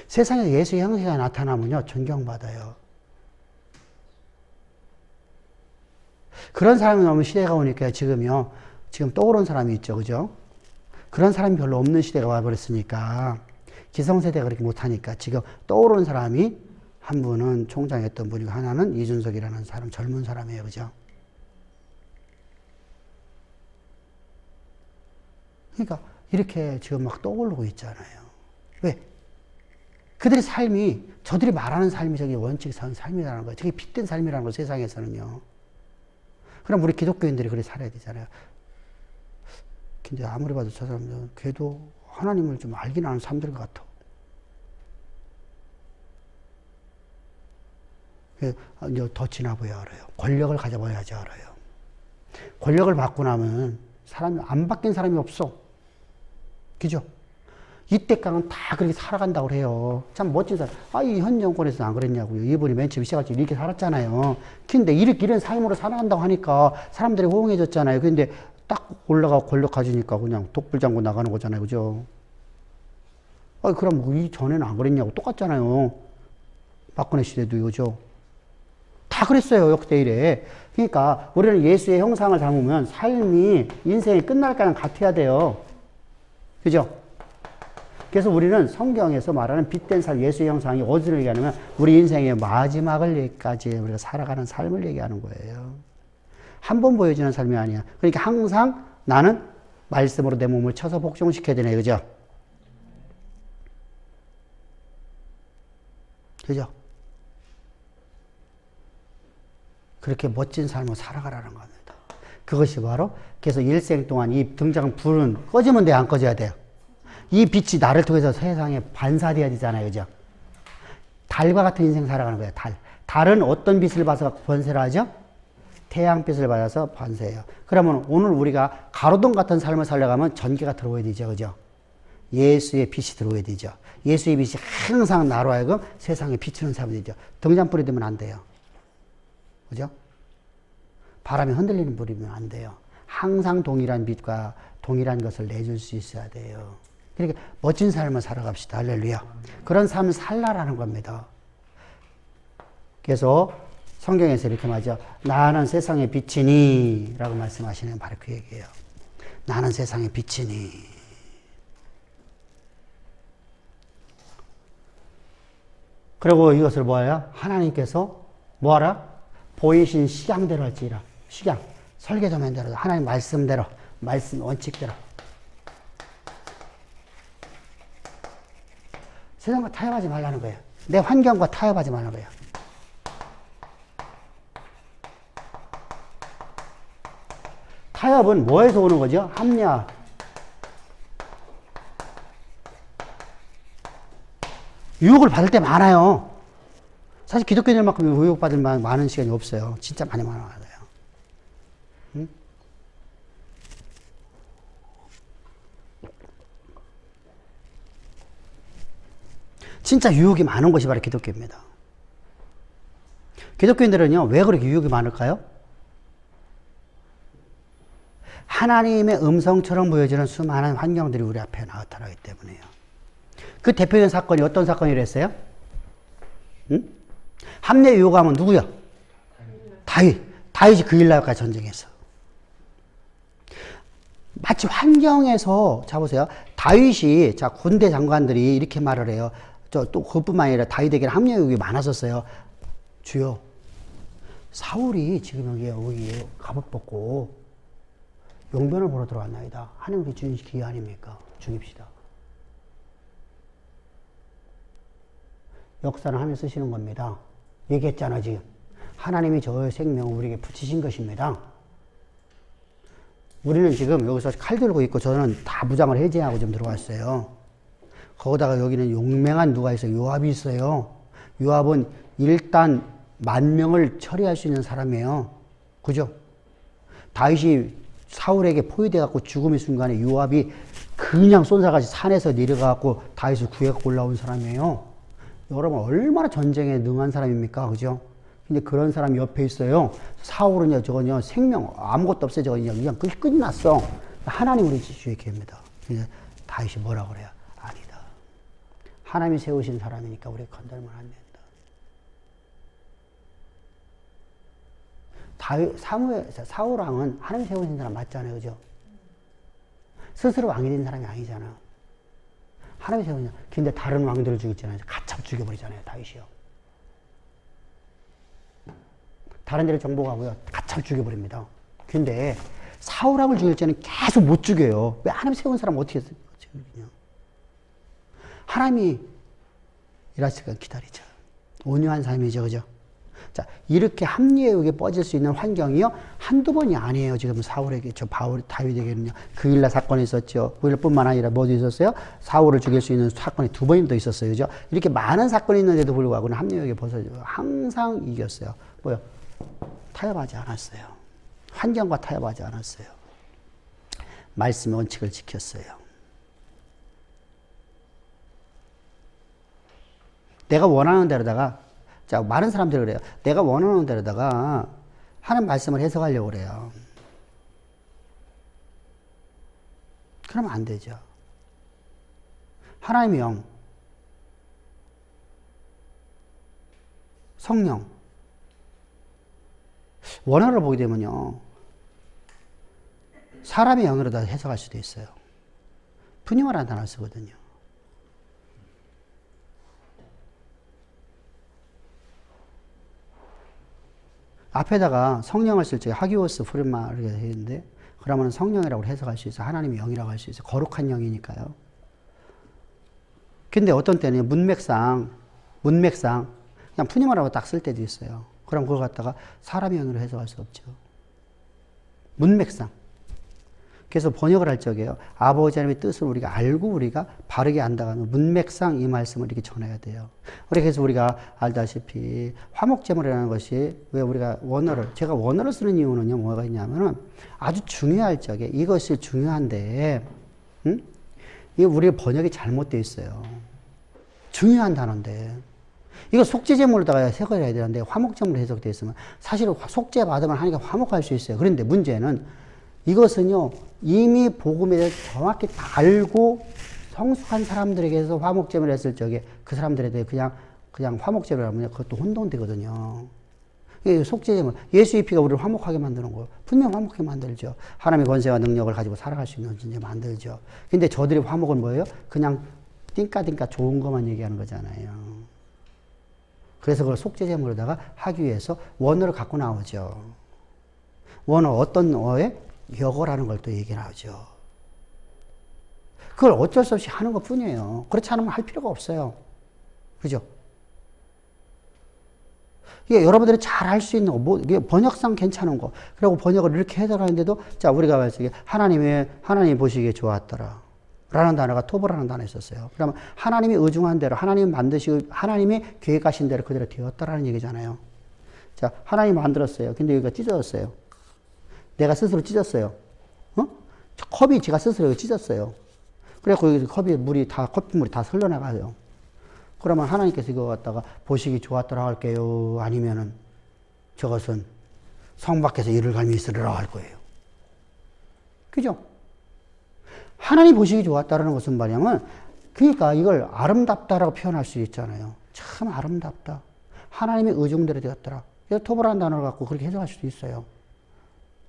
세상에 예수의 형체가 나타나면요, 존경받아요. 그런 사람이 너무 시대가 오니까 지금요, 지금 떠오른 사람이 있죠, 그죠? 그런 사람이 별로 없는 시대가 와버렸으니까, 기성세대가 그렇게 못하니까 지금 떠오르는 사람이 한 분은 총장했던 분이고, 하나는 이준석이라는 사람, 젊은 사람이에요, 그죠? 그러니까 이렇게 지금 막 떠오르고 있잖아요. 왜? 그들의 삶이, 저들이 말하는 삶이 저게 원칙상 삶이라는 거예요. 저게 핏된 삶이라는 거예요, 세상에서는요. 그럼 우리 기독교인들이 그렇게 살아야 되잖아요. 근데 아무리 봐도 저 사람들은 걔도 하나님을 좀 알긴 아는 사람들 같아. 이제 더 지나봐야 알아요. 권력을 가져봐야지 알아요. 권력을 받고 나면 사람이, 안 바뀐 사람이 없어. 그죠? 이때까지는 다 그렇게 살아간다고 해요. 참 멋진 사람. 이 현 정권에서는 안 그랬냐고요. 이분이 맨 처음 시작할 때 이렇게 살았잖아요. 근데 이런 삶으로 살아간다고 하니까 사람들이 호응해줬잖아요. 근데 딱 올라가고 권력 가지니까 그냥 독불장구 나가는 거잖아요. 그죠? 그럼 이 전에는 안 그랬냐고. 똑같잖아요. 박근혜 시대도 이거죠. 다 그랬어요. 역대 이래. 그러니까 우리는 예수의 형상을 닮으면 삶이, 인생이 끝날 거랑 같아야 돼요. 그죠? 그래서 우리는 성경에서 말하는 빛된 삶, 예수의 형상이 어디를 얘기하냐면 우리 인생의 마지막을까지 우리가 살아가는 삶을 얘기하는 거예요. 한 번 보여지는 삶이 아니야. 그러니까 항상 나는 말씀으로 내 몸을 쳐서 복종시켜야 되네. 그죠? 그죠? 그렇게 멋진 삶을 살아가라는 겁니다. 그것이 바로, 그래서 일생 동안 이 등장 불은 꺼지면 돼, 안 꺼져야 돼요? 이 빛이 나를 통해서 세상에 반사돼야 되잖아요. 그죠? 달과 같은 인생 살아가는 거예요. 달. 달은 어떤 빛을 봐서 번세를 하죠? 태양빛을 받아서 번세해요. 그러면 오늘 우리가 가로등 같은 삶을 살려가면 전기가 들어오야 되죠. 그죠? 예수의 빛이 들어오야 되죠. 예수의 빛이 항상 나로 하여금 세상에 비추는 삶이 되죠. 등잔불이 되면 안 돼요. 그죠? 바람에 흔들리는 불이면 안 돼요. 항상 동일한 빛과 동일한 것을 내줄 수 있어야 돼요. 그러니까 멋진 삶을 살아갑시다. 할렐루야. 그런 삶을 살라라는 겁니다. 그래서 성경에서 이렇게 말하죠. 나는 세상의 빛이니 라고 말씀하시는 건 바로 그 얘기예요. 나는 세상의 빛이니. 그리고 이것을 뭐하라? 하나님께서 뭐하라? 보이신 식양대로 할지라. 식양. 설계도면대로. 하나님 말씀대로. 말씀 원칙대로. 세상과 타협하지 말라는 거예요. 내 환경과 타협하지 말라는 거예요. 타협은 뭐에서 오는 거죠? 합리화. 유혹을 받을 때 많아요. 사실 기독교인들만큼 유혹받을 많은 시간이 없어요. 진짜 많이 많아요. 응? 진짜 유혹이 많은 것이 바로 기독교입니다. 기독교인들은요, 왜 그렇게 유혹이 많을까요? 하나님의 음성처럼 보여지는 수많은 환경들이 우리 앞에 나타나기 때문에요. 그 대표적인 사건이 어떤 사건이랬어요? 응? 합리화 유혹하면 누구야? 다윗. 다윗이 그 일날까지 전쟁했어. 마치 환경에서, 자 보세요. 다윗이, 자, 군대 장관들이 이렇게 말을 해요. 또 그것뿐만 아니라 다윗에게는 합리화 유혹이 많았었어요. 주여, 사울이 지금 여기 갑옷 벗고 용변을 보러 들어왔나이다. 하나님께 주신 기회 아닙니까? 죽입시다. 역사는 하나님 쓰시는 겁니다. 얘기했잖아, 지금. 하나님이 저의 생명을 우리에게 붙이신 것입니다. 우리는 지금 여기서 칼 들고 있고 저는 다 무장을 해제하고 좀 들어왔어요. 거기다가 여기는 용맹한 누가 있어요? 요압이 있어요. 요압은 일단 10,000명을 처리할 수 있는 사람이에요. 그죠? 다윗이 사울에게 포위돼갖고 죽음의 순간에 요압이 그냥 쏜사같이 산에서 내려가갖고 다윗을 구해갖고 올라온 사람이에요. 여러분, 얼마나 전쟁에 능한 사람입니까? 그죠? 근데 그런 사람이 옆에 있어요. 사울은요, 저건요, 생명, 아무것도 없어요. 저건요, 그냥 끝이 났어. 하나님 우리 주의 계입니다. 근데 다윗이 뭐라고 그래요? 아니다. 하나님이 세우신 사람이니까 우리 건들면 안 된다. 사울왕은 하나님 세우신 사람 맞잖아요. 그죠? 스스로 왕이 된 사람이 아니잖아. 하나님 세우신 사람. 근데 다른 왕들을 죽였잖아요. 가참 죽여버리잖아요. 다윗이요. 다른 데를 정복하고요. 가참 죽여버립니다. 근데 사울왕을 죽일 때는 계속 못 죽여요. 왜 하나님 세운 사람 어떻게 죽이냐. 하나님이 일하시니까 기다리죠. 온유한 삶이죠. 그죠? 자, 이렇게 합리화에 빠질 수 있는 환경이요. 한두 번이 아니에요. 지금 사울에게, 다윗에게는요. 그 일날 사건이 있었죠. 그 일뿐만 아니라 뭐도 있었어요? 사울을 죽일 수 있는 사건이 2번이나 더 있었어요. 그죠? 이렇게 많은 사건이 있는데도 불구하고는 합리화에 벗어지고 항상 이겼어요. 뭐요? 타협하지 않았어요. 환경과 타협하지 않았어요. 말씀의 원칙을 지켰어요. 내가 원하는 대로다가, 자, 많은 사람들이 그래요. 내가 원하는 대로다가 하는 말씀을 해석하려고 그래요. 그러면 안 되죠. 하나님의 영, 성령, 원어를 보게 되면요. 사람의 영으로 다 해석할 수도 있어요. 분명한 단어를 쓰거든요. 앞에다가 성령을 쓸 적에 하기오스 프리마 이렇게 되어 있는데, 그러면 성령이라고 해석할 수 있어요. 하나님의 영이라고 할 수 있어요. 거룩한 영이니까요. 근데 어떤 때는 문맥상 그냥 푸니마라고 딱 쓸 때도 있어요. 그럼 그걸 갖다가 사람의 영으로 해석할 수 없죠. 문맥상. 그래서 번역을 할 적에요. 아버지 하나님의 뜻을 우리가 알고 우리가 바르게 안다가는 문맥상 이 말씀을 이렇게 전해야 돼요. 그래서 우리가 알다시피 화목제물이라는 것이 왜 우리가 제가 원어를 쓰는 이유는요, 뭐가 있냐면은 아주 중요할 적에 이것이 중요한데, 이게 우리 번역이 잘못되어 있어요. 중요한 단어인데. 이거 속죄제물로다가 해석을 해야 되는데 화목제물로 해석되어 있으면 사실 속죄 받으면 하나님께 화목할 수 있어요. 그런데 문제는 이것은요, 이미 복음에 대해서 정확히 다 알고 성숙한 사람들에게서 화목제물을 했을 적에 그 사람들에 대해 그냥 화목제물을 하면 그것도 혼동되거든요. 이게 속죄제물, 예수의 피가 우리를 화목하게 만드는 거예요. 분명 화목하게 만들죠. 하나님의 권세와 능력을 가지고 살아갈 수 있는 존재 만들죠. 근데 저들의 화목은 뭐예요? 그냥 띵까띵까 좋은 것만 얘기하는 거잖아요. 그래서 그걸 속죄제물로다가 하기 위해서 원어를 갖고 나오죠. 원어, 어떤 어에? 여거라는 걸 또 얘기 나오죠. 그걸 어쩔 수 없이 하는 것 뿐이에요. 그렇지 않으면 할 필요가 없어요. 그죠? 이게 여러분들이 잘 할 수 있는 거, 뭐, 이게 번역상 괜찮은 거. 그리고 번역을 이렇게 해석하는데도, 자, 우리가 말씀에 하나님이 보시기에 좋았더라. 라는 단어가 토브라는 단어가 있었어요. 그러면 하나님이 의중한 대로, 하나님이 계획하신 대로 그대로 되었다라는 얘기잖아요. 자, 하나님이 만들었어요. 근데 여기가 찢어졌어요. 내가 스스로 찢었어요. 컵이 제가 스스로 찢었어요. 그래서 여기 커피물이 다 흘러나가요. 그러면 하나님께서 이거 갖다가 보시기 좋았더라 할게요? 아니면은 저것은 성 밖에서 이를 갈미 있으리라 할 거예요. 그죠? 하나님 보시기 좋았다라는 것은 뭐냐면, 그러니까 이걸 아름답다라고 표현할 수 있잖아요. 참 아름답다. 하나님의 의중대로 되었더라. 그래서 토브라는 단어를 갖고 그렇게 해석할 수도 있어요.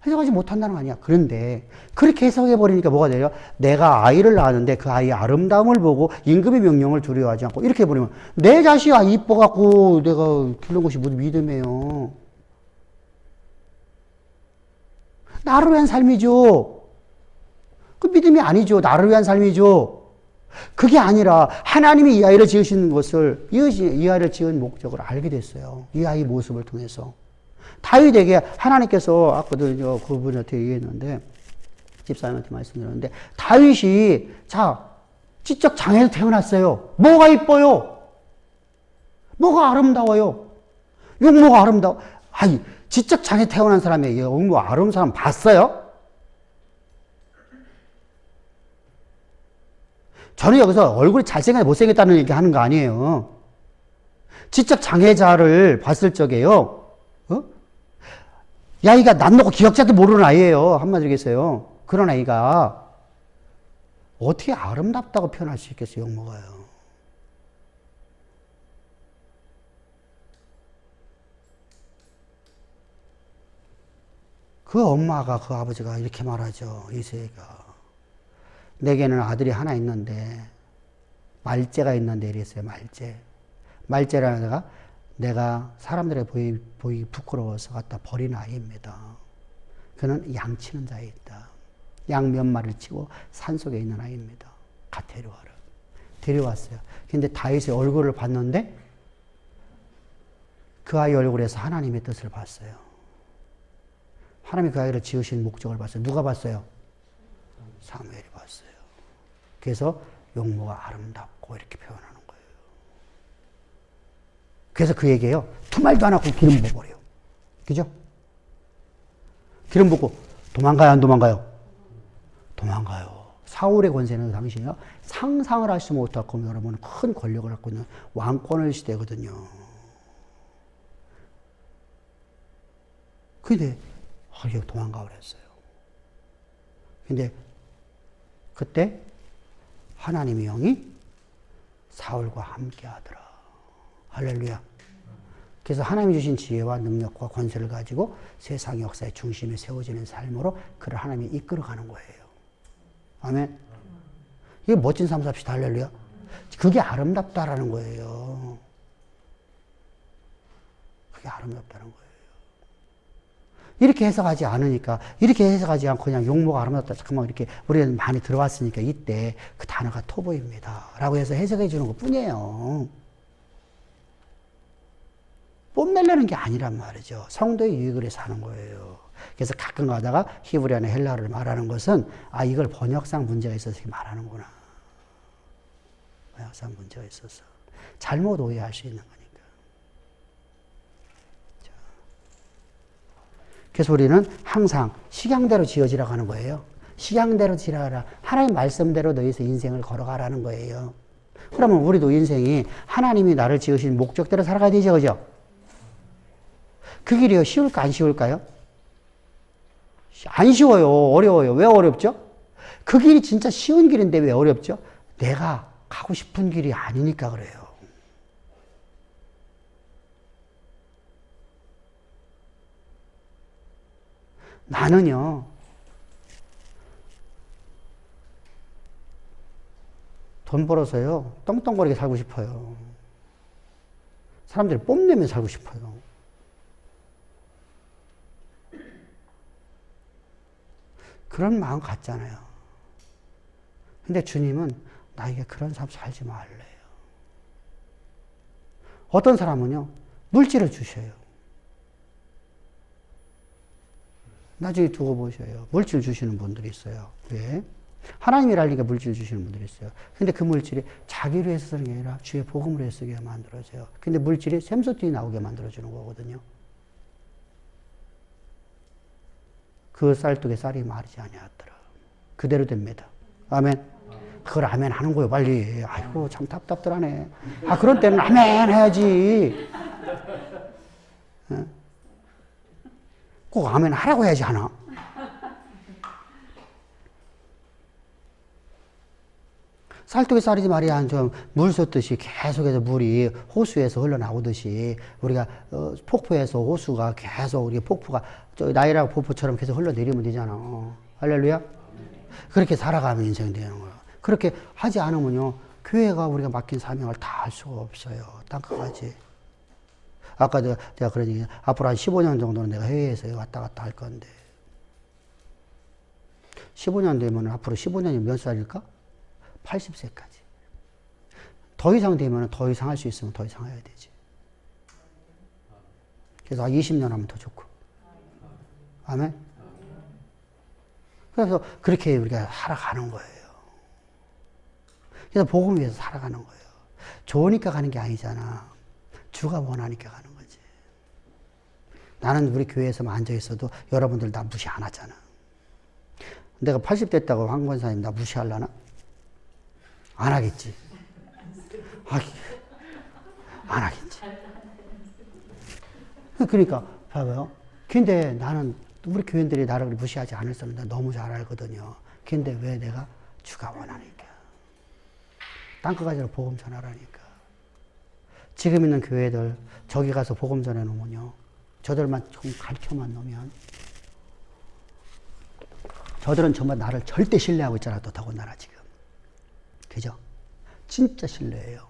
해석하지 못한다는 거 아니야. 그런데 그렇게 해석해버리니까 뭐가 돼요? 내가 아이를 낳았는데 그 아이의 아름다움을 보고 임금의 명령을 두려워하지 않고 이렇게 해버리면 내 자식이 이뻐갖고 내가 키우는 것이 무슨 믿음이에요. 나를 위한 삶이죠. 그 믿음이 아니죠. 나를 위한 삶이죠. 그게 아니라 하나님이 이 아이를 지으신 것을, 이 아이를 지은 목적을 알게 됐어요. 이 아이의 모습을 통해서. 다윗에게 하나님께서, 아까도 그분한테 얘기했는데, 집사님한테 말씀드렸는데, 다윗이, 자, 지적 장애에서 태어났어요. 뭐가 이뻐요? 뭐가 아름다워요? 용모가 아름다워. 아니, 지적 장애 태어난 사람의 용모 아름다운 사람 봤어요? 저는 여기서 얼굴이 잘생겼다 못생겼다는 얘기 하는 거 아니에요. 지적 장애자를 봤을 적에요. 야, 이가 남 놓고 기억자도 모르는 아이예요. 한마디로 얘기했어요. 그런 아이가 어떻게 아름답다고 표현할 수 있겠어요, 용모가요. 그 엄마가, 그 아버지가 이렇게 말하죠. 이세가. 내게는 아들이 하나 있는데, 말째가 있는데 이랬어요, 말째. 말째라는 애가 내가 사람들에 보이기 부끄러워서 갖다 버린 아이입니다. 그는 양치는 자에 있다. 양 몇 마리를 치고 산속에 있는 아이입니다. 가 데려와라. 데려왔어요. 근데 다윗의 얼굴을 봤는데 그 아이 얼굴에서 하나님의 뜻을 봤어요. 하나님이 그 아이를 지으신 목적을 봤어요. 누가 봤어요? 사무엘이 봤어요. 그래서 용모가 아름답고 이렇게 표현하는 거예요. 그래서 그 얘기예요. 두말도 안 하고 기름 부어버려요. 그죠? 기름 붓고 도망가요, 안 도망가요? 도망가요. 사울의 권세는 당시에요. 상상을 할 수 못할 겁니다. 여러분, 큰 권력을 갖고 있는 왕권의 시대거든요. 근데 도망가 버렸어요. 근데 그때 하나님의 영이 사울과 함께 하더라. 할렐루야. 그래서 하나님이 주신 지혜와 능력과 권세를 가지고 세상 역사의 중심에 세워지는 삶으로 그를 하나님이 이끌어가는 거예요. 아멘. 이게 멋진 삶 삽시다. 할렐루야. 그게 아름답다라는 거예요. 그게 아름답다는 거예요. 이렇게 해석하지 않으니까, 이렇게 해석하지 않고 그냥 용모가 아름답다. 잠깐만 이렇게 우리는 많이 들어왔으니까 이때 그 단어가 토보입니다. 라고 해서 해석해 주는 것 뿐이에요. 뽐내려는 게 아니란 말이죠. 성도의 유익을 위해서 하는 거예요. 그래서 가끔 가다가 히브리어나 헬라어를 말하는 것은, 아, 이걸 번역상 문제가 있어서 이렇게 말하는구나. 번역상 문제가 있어서. 잘못 오해할 수 있는 거니까. 자. 그래서 우리는 항상 식양대로 지어지라고 하는 거예요. 식양대로 지어라. 하나님 말씀대로 너희서 인생을 걸어가라는 거예요. 그러면 우리도 인생이 하나님이 나를 지으신 목적대로 살아가야 되죠, 그죠? 그 길이요, 쉬울까, 안 쉬울까요? 안 쉬워요. 어려워요. 왜 어렵죠? 그 길이 진짜 쉬운 길인데 왜 어렵죠? 내가 가고 싶은 길이 아니니까 그래요. 나는요, 돈 벌어서요, 떵떵거리게 살고 싶어요. 사람들이 뽐내며 살고 싶어요. 그런 마음 같잖아요. 근데 주님은 나에게 그런 삶 살지 말래요. 어떤 사람은요, 물질을 주셔요. 나중에 두고 보셔요. 물질 주시는 분들이 있어요. 왜? 하나님이라니까 물질 주시는 분들이 있어요. 근데 그 물질이 자기를 위해서 쓰는 게 아니라 주의 복음을 위해서 쓰게 만들어져요. 근데 물질이 샘솟이 나오게 만들어주는 거거든요. 그 쌀독에 쌀이 마르지 아니하더라. 그대로 됩니다. 아멘. 그걸 아멘 하는 거예요, 빨리. 아이고, 참 답답하네. 아, 그런 때는 아멘 해야지. 꼭 아멘 하라고 해야지 하나? 쌀독에 쌀이지 말이야. 좀 물 쏟듯이 계속해서 물이 호수에서 흘러나오듯이 우리가 폭포에서 호수가 계속 우리 폭포가 저 나이라고 폭포처럼 계속 흘러내리면 되잖아. 할렐루야? 그렇게 살아가면 인생이 되는 거야. 그렇게 하지 않으면요, 교회가 우리가 맡긴 사명을 다 할 수가 없어요. 땅끝까지. 아까 내가 그런 얘기, 앞으로 한 15년 정도는 내가 해외에서 왔다 갔다 할 건데. 15년 되면 앞으로 15년이 몇 살일까? 80세까지. 더 이상 되면 더 이상 할 수 있으면 더 이상 해야 되지. 그래서 20년 하면 더 좋고. 아멘? 그래서 그렇게 우리가 살아가는 거예요. 그래서 복음 위해서 살아가는 거예요. 좋으니까 가는 게 아니잖아. 주가 원하니까 가는 거지. 나는 우리 교회에서만 앉아있어도 여러분들 나 무시 안 하잖아. 내가 80 됐다고 황 권사님 나 무시하려나? 안 하겠지. 안 하겠지. 그러니까, 봐봐요. 근데 나는, 우리 교인들이 나를 무시하지 않을 줄은 나 너무 잘 알거든요. 근데 왜 내가? 주가 원하니까. 땅끝까지로 복음 전하라니까. 지금 있는 교회들, 저기 가서 복음 전해 놓으면요. 저들만 좀 가르쳐만 놓으면, 저들은 정말 나를 절대 신뢰하고 있잖아, 또 더군다나 지금. 그죠? 진짜 신뢰해요.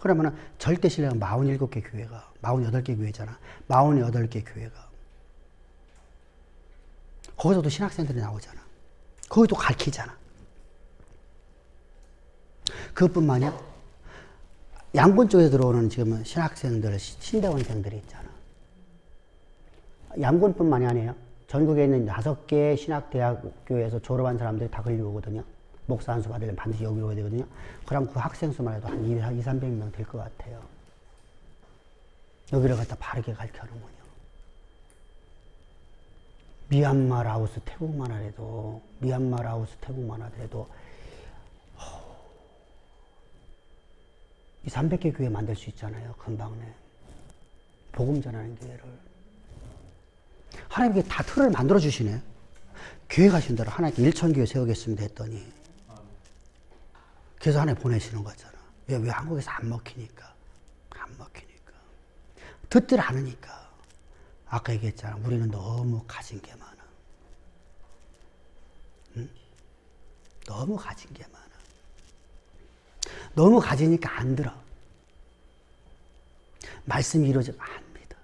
그러면은 절대 신뢰가 47개 교회가, 48개 교회잖아. 48개 교회가. 거기서도 신학생들이 나오잖아. 거기도 가르치잖아. 그것뿐만이야. 양군 쪽에 들어오는 지금 신학생들, 신대원생들이 있잖아. 양군뿐만이 아니에요. 전국에 있는 5개 신학대학교에서 졸업한 사람들이 다 거기 오거든요. 목사 한 수 받으려면 반드시 여기로 오야 되거든요. 그럼 그 학생 수만 해도 한 200~300명 될 것 같아요. 여기를 갖다 바르게 가르쳐놓으면요. 미얀마, 라오스, 태국만 하더라도, 미얀마, 라오스, 태국만 하더라도, 300개 교회 만들 수 있잖아요. 금방네. 복음 전하는 교회를. 하나님께 다 틀을 만들어 주시네. 교회 가신 대로 하나님께 1000교회 세우겠습니다 했더니. 그래서 하나님 보내시는 거잖아. 왜 한국에서 안 먹히니까. 안 먹히니까. 듣질 않으니까. 아까 얘기했잖아. 우리는 너무 가진 게 많아. 응? 너무 가진 게 많아. 너무 가지니까 안 들어. 말씀이 이루어지고 안 믿어.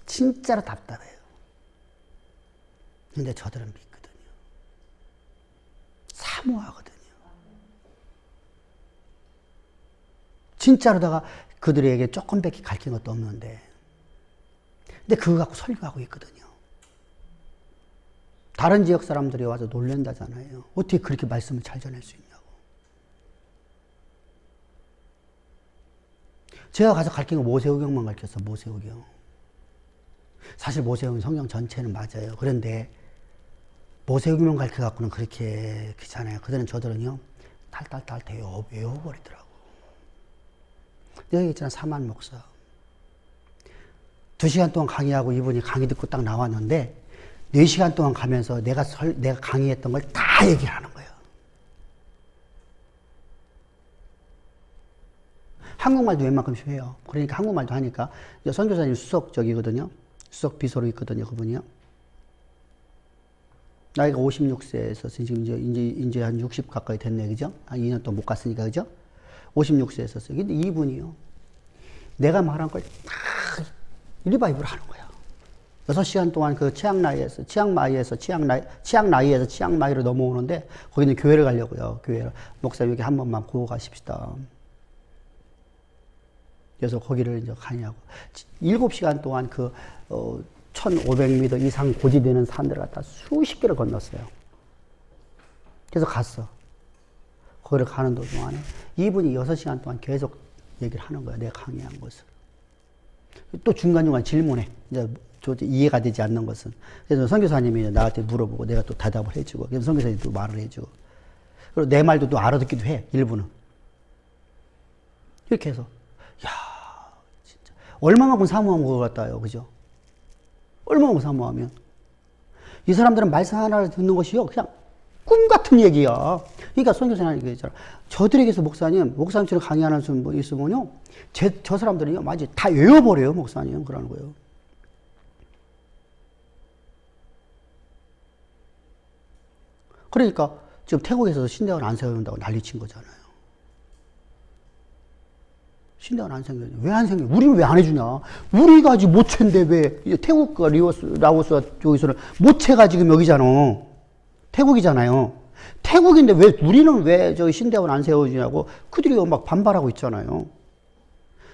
진짜로 답답해요. 근데 저들은 믿거든요. 사모하거든요. 진짜로다가 그들에게 조금밖에 가르친 것도 없는데, 근데 그거 갖고 설교하고 있거든요. 다른 지역 사람들이 와서 놀란다잖아요. 어떻게 그렇게 말씀을 잘 전할 수 있냐고. 제가 가서 가르친 거 모세오경만 가르쳤어. 모세오경. 사실 모세오경 성경 전체는 맞아요. 그런데 모세오경만 가르쳐갖고는 그렇게 귀찮아요. 그들은 저들은요 탈탈탈 외워버리더라고. 내가 얘기했잖아. 사만 목사 2시간 동안 강의하고 이분이 강의 듣고 딱 나왔는데 4시간 동안 가면서 내가 강의했던 걸 다 얘기를 하는 거예요. 한국말도 웬만큼씩 해요. 그러니까 한국말도 하니까 선교사님 수석적이거든요. 수석 비서로 있거든요. 그분이요. 나이가 56세에서 지금 이제 한 60 가까이 됐네. 그죠? 한 2년 동안 못 갔으니까. 그죠? 56세에 썼어요. 근데 이분이요. 내가 말한 걸 다 리바이브를 하는 거야. 6시간 동안 그 치앙마이에서 치앙마이로 넘어오는데 거기는 교회를 가려고요. 교회를. 목사님 여기 한 번만 구워 가십시다. 그래서 거기를 이제 가냐고. 7시간 동안 1500m 이상 고지되는 산들을 갖다 수십 개를 건넜어요. 그래서 갔어. 거기를 가는 도중에 이분이 6시간 동안 계속 얘기를 하는 거야. 내가 강의한 것을. 또 중간중간 질문해. 이제 이해가 되지 않는 것은. 그래서 선교사님이 나한테 물어보고 내가 또 대답을 해주고. 그래서 선교사님이 또 말을 해주고. 그리고 내 말도 또 알아듣기도 해. 일부는. 이렇게 해서. 야, 진짜. 얼마만큼 사모하면 그거 같다요. 그죠? 얼마만큼 사모하면. 이 사람들은 말씀 하나를 듣는 것이요. 그냥 꿈 같은 얘기야. 그러니까 선교사님 얘기했잖아. 저들에게서 목사님처럼 강의하는 분 있으면요. 저 사람들은요. 마치 다 외워버려요. 목사님. 그러는 거예요. 그러니까 지금 태국에서 신대원 안 세운다고 난리친 거잖아요. 신대원 안 생겨. 왜 안 생겨? 우리는 왜 안 해주냐? 우리가 아직 모체인데 왜 태국과 라오스와 저기서는 모체가 지금 여기잖아. 태국이잖아요. 태국인데 우리는 왜 저기 신대원 안 세워주냐고 그들이 막 반발하고 있잖아요.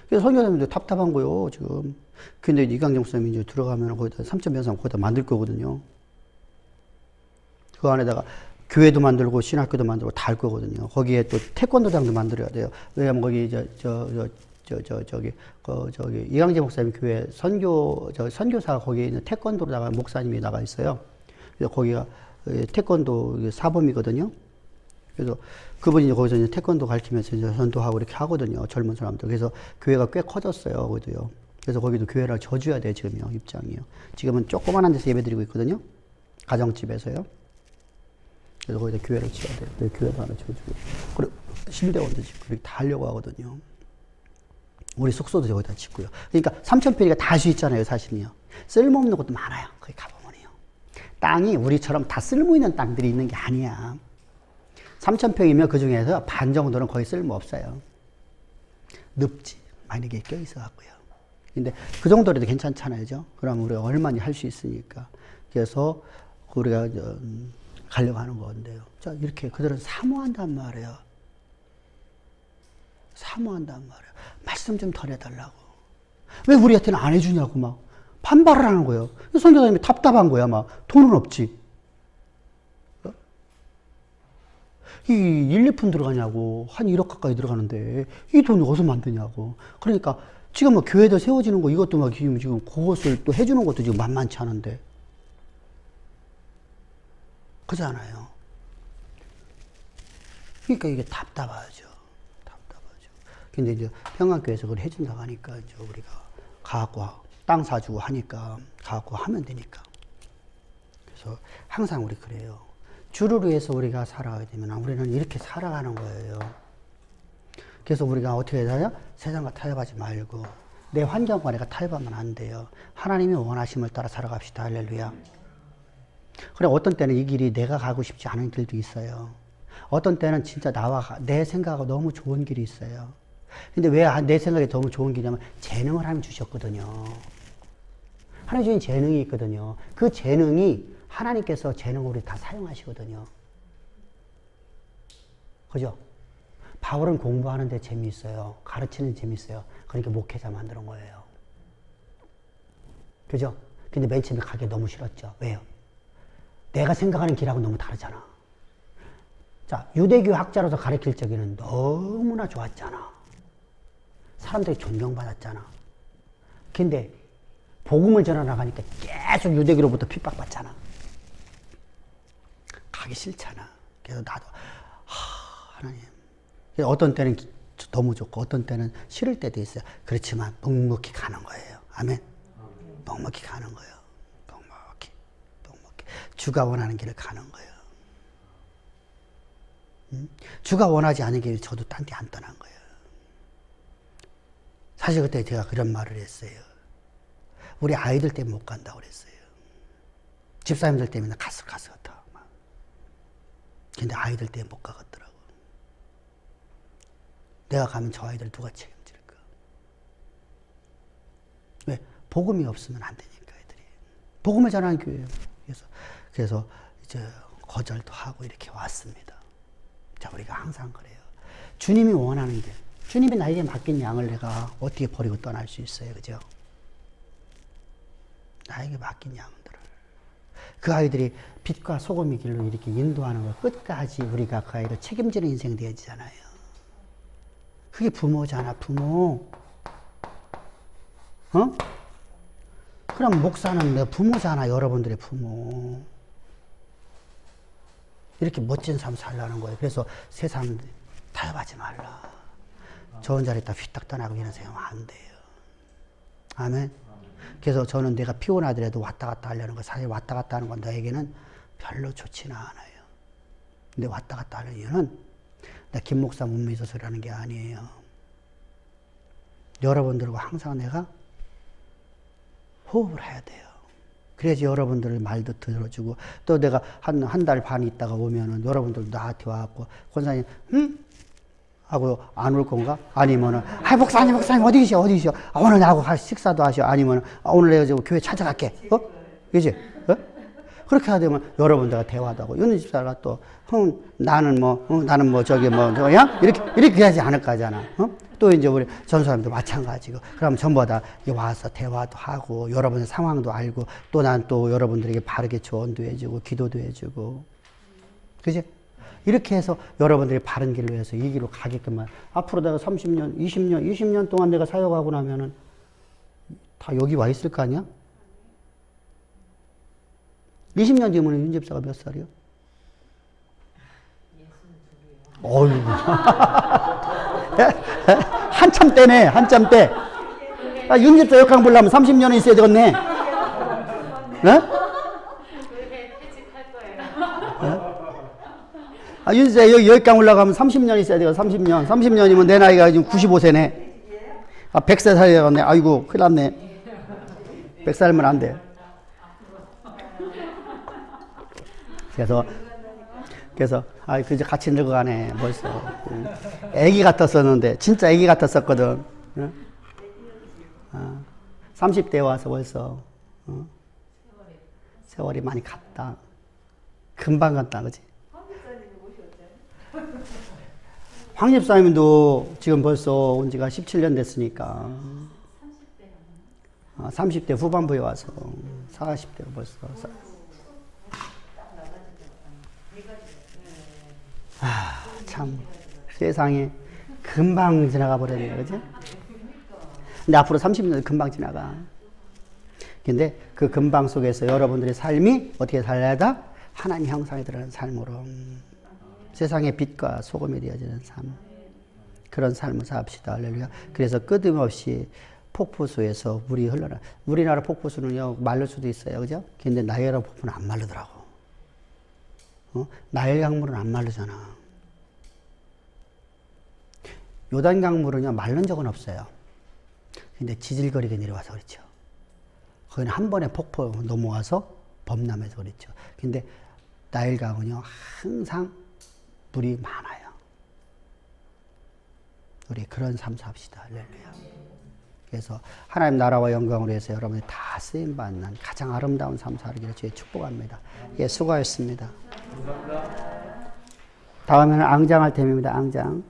그래서 선교사님들 답답한 거요, 지금. 근데 이강정 목사님이 이제 들어가면 거기다 3.변상 거기다 만들 거거든요. 그 안에다가 교회도 만들고 신학교도 만들고 다 할 거거든요. 거기에 또 태권도장도 만들어야 돼요. 왜냐면 거기 저기 이강재 목사님 교회 선교사가 거기에 있는 태권도로다가 목사님이 나가 있어요. 그래서 거기가 태권도 사범이거든요. 그래서 그분이 이제 거기서 이제 태권도 가르치면서 이제 전도하고 이렇게 하거든요. 젊은 사람들. 그래서 교회가 꽤 커졌어요. 거기도요. 그래서 거기도 교회를 져줘야 돼요. 지금요. 입장이요. 지금은 조그만한 데서 예배 드리고 있거든요. 가정집에서요. 그래서 거기다 교회를 지어야 돼요. 그래서 교회도 하나 지어주고. 그리고 신대원도 짓고 그렇게 다 하려고 하거든요. 우리 숙소도 저기다 짓고요. 그러니까 3,000평이가 다 할 수 있잖아요. 사실은요. 쓸모없는 것도 많아요. 거기 가보면요. 땅이 우리처럼 다 쓸모 있는 땅들이 있는 게 아니야. 3,000평이면 그 중에서 반 정도는 거의 쓸모없어요. 늪지. 많이 이렇게 껴있어 갖고요. 근데 그 정도라도 괜찮잖아요. 그럼 우리가 얼마나 할 수 있으니까. 그래서 우리가 가려고 하는 건데요. 자, 이렇게 그들은 사모한단 말이에요. 사모한단 말이에요. 말씀 좀 더 해달라고. 왜 우리한테는 안 해주냐고 막 반발을 하는 거예요. 선교사님이 답답한 거야. 막 돈은 없지. 어? 이 1, 2푼 들어가냐고. 한 1억 가까이 들어가는데 이 돈을 어디서 만드냐고. 그러니까 지금 뭐 교회도 세워지는 거 이것도 막 지금 그것을 또 해주는 것도 지금 만만치 않은데. 그잖아요. 그러니까 이게 답답하죠. 답답하죠. 근데 이제 평안교회에서 그걸 해준다고 하니까 이제 우리가 가갖고 땅 사주고 하니까 가갖고 하면 되니까. 그래서 항상 우리 그래요. 주를 위해서 우리가 살아가야 되면 우리는 이렇게 살아가는 거예요. 그래서 우리가 어떻게 해야 되냐? 세상과 타협하지 말고 내 환경과 내가 타협하면 안 돼요. 하나님의 원하심을 따라 살아갑시다. 할렐루야. 그래, 어떤 때는 이 길이 내가 가고 싶지 않은 길도 있어요. 어떤 때는 진짜 내 생각하고 너무 좋은 길이 있어요. 근데 왜 내 생각이 너무 좋은 길이냐면 재능을 하나님 주셨거든요. 하나님 주신 재능이 있거든요. 그 재능이 하나님께서 재능을 우리 다 사용하시거든요. 그죠? 바울은 공부하는 데 재미있어요. 가르치는 재미있어요. 그러니까 목회자 만드는 거예요. 그죠? 근데 맨 처음에 가기 너무 싫었죠. 왜요? 내가 생각하는 길하고 너무 다르잖아. 자, 유대교 학자로서 가르칠 적에는 너무나 좋았잖아. 사람들이 존경받았잖아. 근데 복음을 전하나가니까 계속 유대교로부터 핍박받잖아. 가기 싫잖아. 그래서 나도 하나님. 어떤 때는 너무 좋고 어떤 때는 싫을 때도 있어요. 그렇지만 묵묵히 가는 거예요. 아멘. 묵묵히 가는 거예요. 주가 원하는 길을 가는 거예요. 주가 원하지 않은 길을 저도 딴 데 안 떠난 거예요. 사실 그때 제가 그런 말을 했어요. 우리 아이들 때문에 못 간다고 그랬어요. 집사님들 때문에 갔을 것 같아. 근데 아이들 때문에 못 가겠더라고. 내가 가면 저 아이들 누가 책임질까? 왜? 복음이 없으면 안 되니까 애들이. 복음을 전하는 교회예요. 그래서 이제 거절도 하고 이렇게 왔습니다. 자, 우리가 항상 그래요. 주님이 원하는 길. 주님이 나에게 맡긴 양을 내가 어떻게 버리고 떠날 수 있어요, 그죠? 나에게 맡긴 양들을. 그 아이들이 빛과 소금의 길로 이렇게 인도하는 걸 끝까지 우리가 그 아이를 책임지는 인생 되어지잖아요. 그게 부모잖아, 부모. 어? 그럼 목사는 내 부모잖아, 여러분들의 부모. 이렇게 멋진 삶 살라는 거예요. 그래서 세상 타협하지 말라. 좋은 자리에 딱 휘딱 떠나고 이런 생각하면 안 돼요. 아멘. 그래서 저는 내가 피곤하더라도 왔다 갔다 하려는 거, 사실 왔다 갔다 하는 건 너에게는 별로 좋지는 않아요. 근데 왔다 갔다 하는 이유는 나 김 목사 못 믿어서 그러는 게 아니에요. 여러분들과 항상 내가 호흡을 해야 돼요. 그래야지 여러분들 말도 들어주고, 또 내가 한 달 반 있다가 오면은 여러분들 나한테 와갖고, 권사님, 응? 하고 안 올 건가? 아니면은, 목사님, 어디 계셔? 오늘 나하고 식사도 하셔. 아니면은, 오늘 내가 교회 찾아갈게. 그지? 그렇게 하다 보면 여러분들과 대화도 하고, 윤희 집사가 또, 나는 그냥? 이렇게 하지 않을 거잖아. 또 이제 우리 전사님도 마찬가지고, 그럼 전부 다 와서 대화도 하고, 여러분의 상황도 알고, 또 난 또 여러분들에게 바르게 조언도 해주고, 기도도 해주고. 그지? 이렇게 해서 여러분들이 바른 길로 해서 이 길로 가게끔만. 앞으로 내가 30년, 20년 동안 내가 사역하고 나면은 다 여기 와 있을 거 아니야? 20년 뒤면 윤 집사가 몇 살이요? 어이구. 한참 때네, 한참 때. 윤 집사 역할 보려면 30년은 있어야 되겠네. 네? 윤 집사 여기강 올라가면 30년 있어야 돼요, 30년. 30년이면 내 나이가 지금 95세네. 100세 살려갔네. 아이고, 큰일 났네. 100살 살면 안 돼. 그래서 그저 같이 늙어가네, 벌써. 애기 같았었는데, 진짜 애기 같았었거든. 30대에 와서 벌써, 세월이 많이 갔다. 금방 갔다, 그지? 황 집사님도 지금 벌써 온 지가 17년 됐으니까. 30대 후반부에 와서 40대로 벌써. 참 세상에 금방 지나가 버렸네요, 그지? 근데 앞으로 30년 금방 지나가. 근데 그 금방 속에서 여러분들의 삶이 어떻게 살아야 돼? 하나님 형상에 들어가는 삶으로 세상의 빛과 소금이 되어지는 삶, 그런 삶을 삽시다. 할렐루야. 그래서 끊임없이 폭포수에서 물이 흘러나. 우리나라 폭포수는요 마를 수도 있어요, 그죠? 근데 나이아가라 폭포는 안 마르더라고. 나일 강물은 안 마르잖아. 요단 강물은요 마른 적은 없어요. 근데 지질거리게 내려와서 그렇죠. 거기는 한 번에 폭포 넘어와서 범람해서 그렇죠. 근데 나일 강은요 항상 물이 많아요. 우리 그런 삶 삽시다. 할렐루야. 그래서 하나님 나라와 영광으로 해서 여러분이 다 쓰임받는 가장 아름다운 삶 살기를 주의 축복합니다. 예, 수고하셨습니다. 다음에는 앙장할 테입니다. 앙장.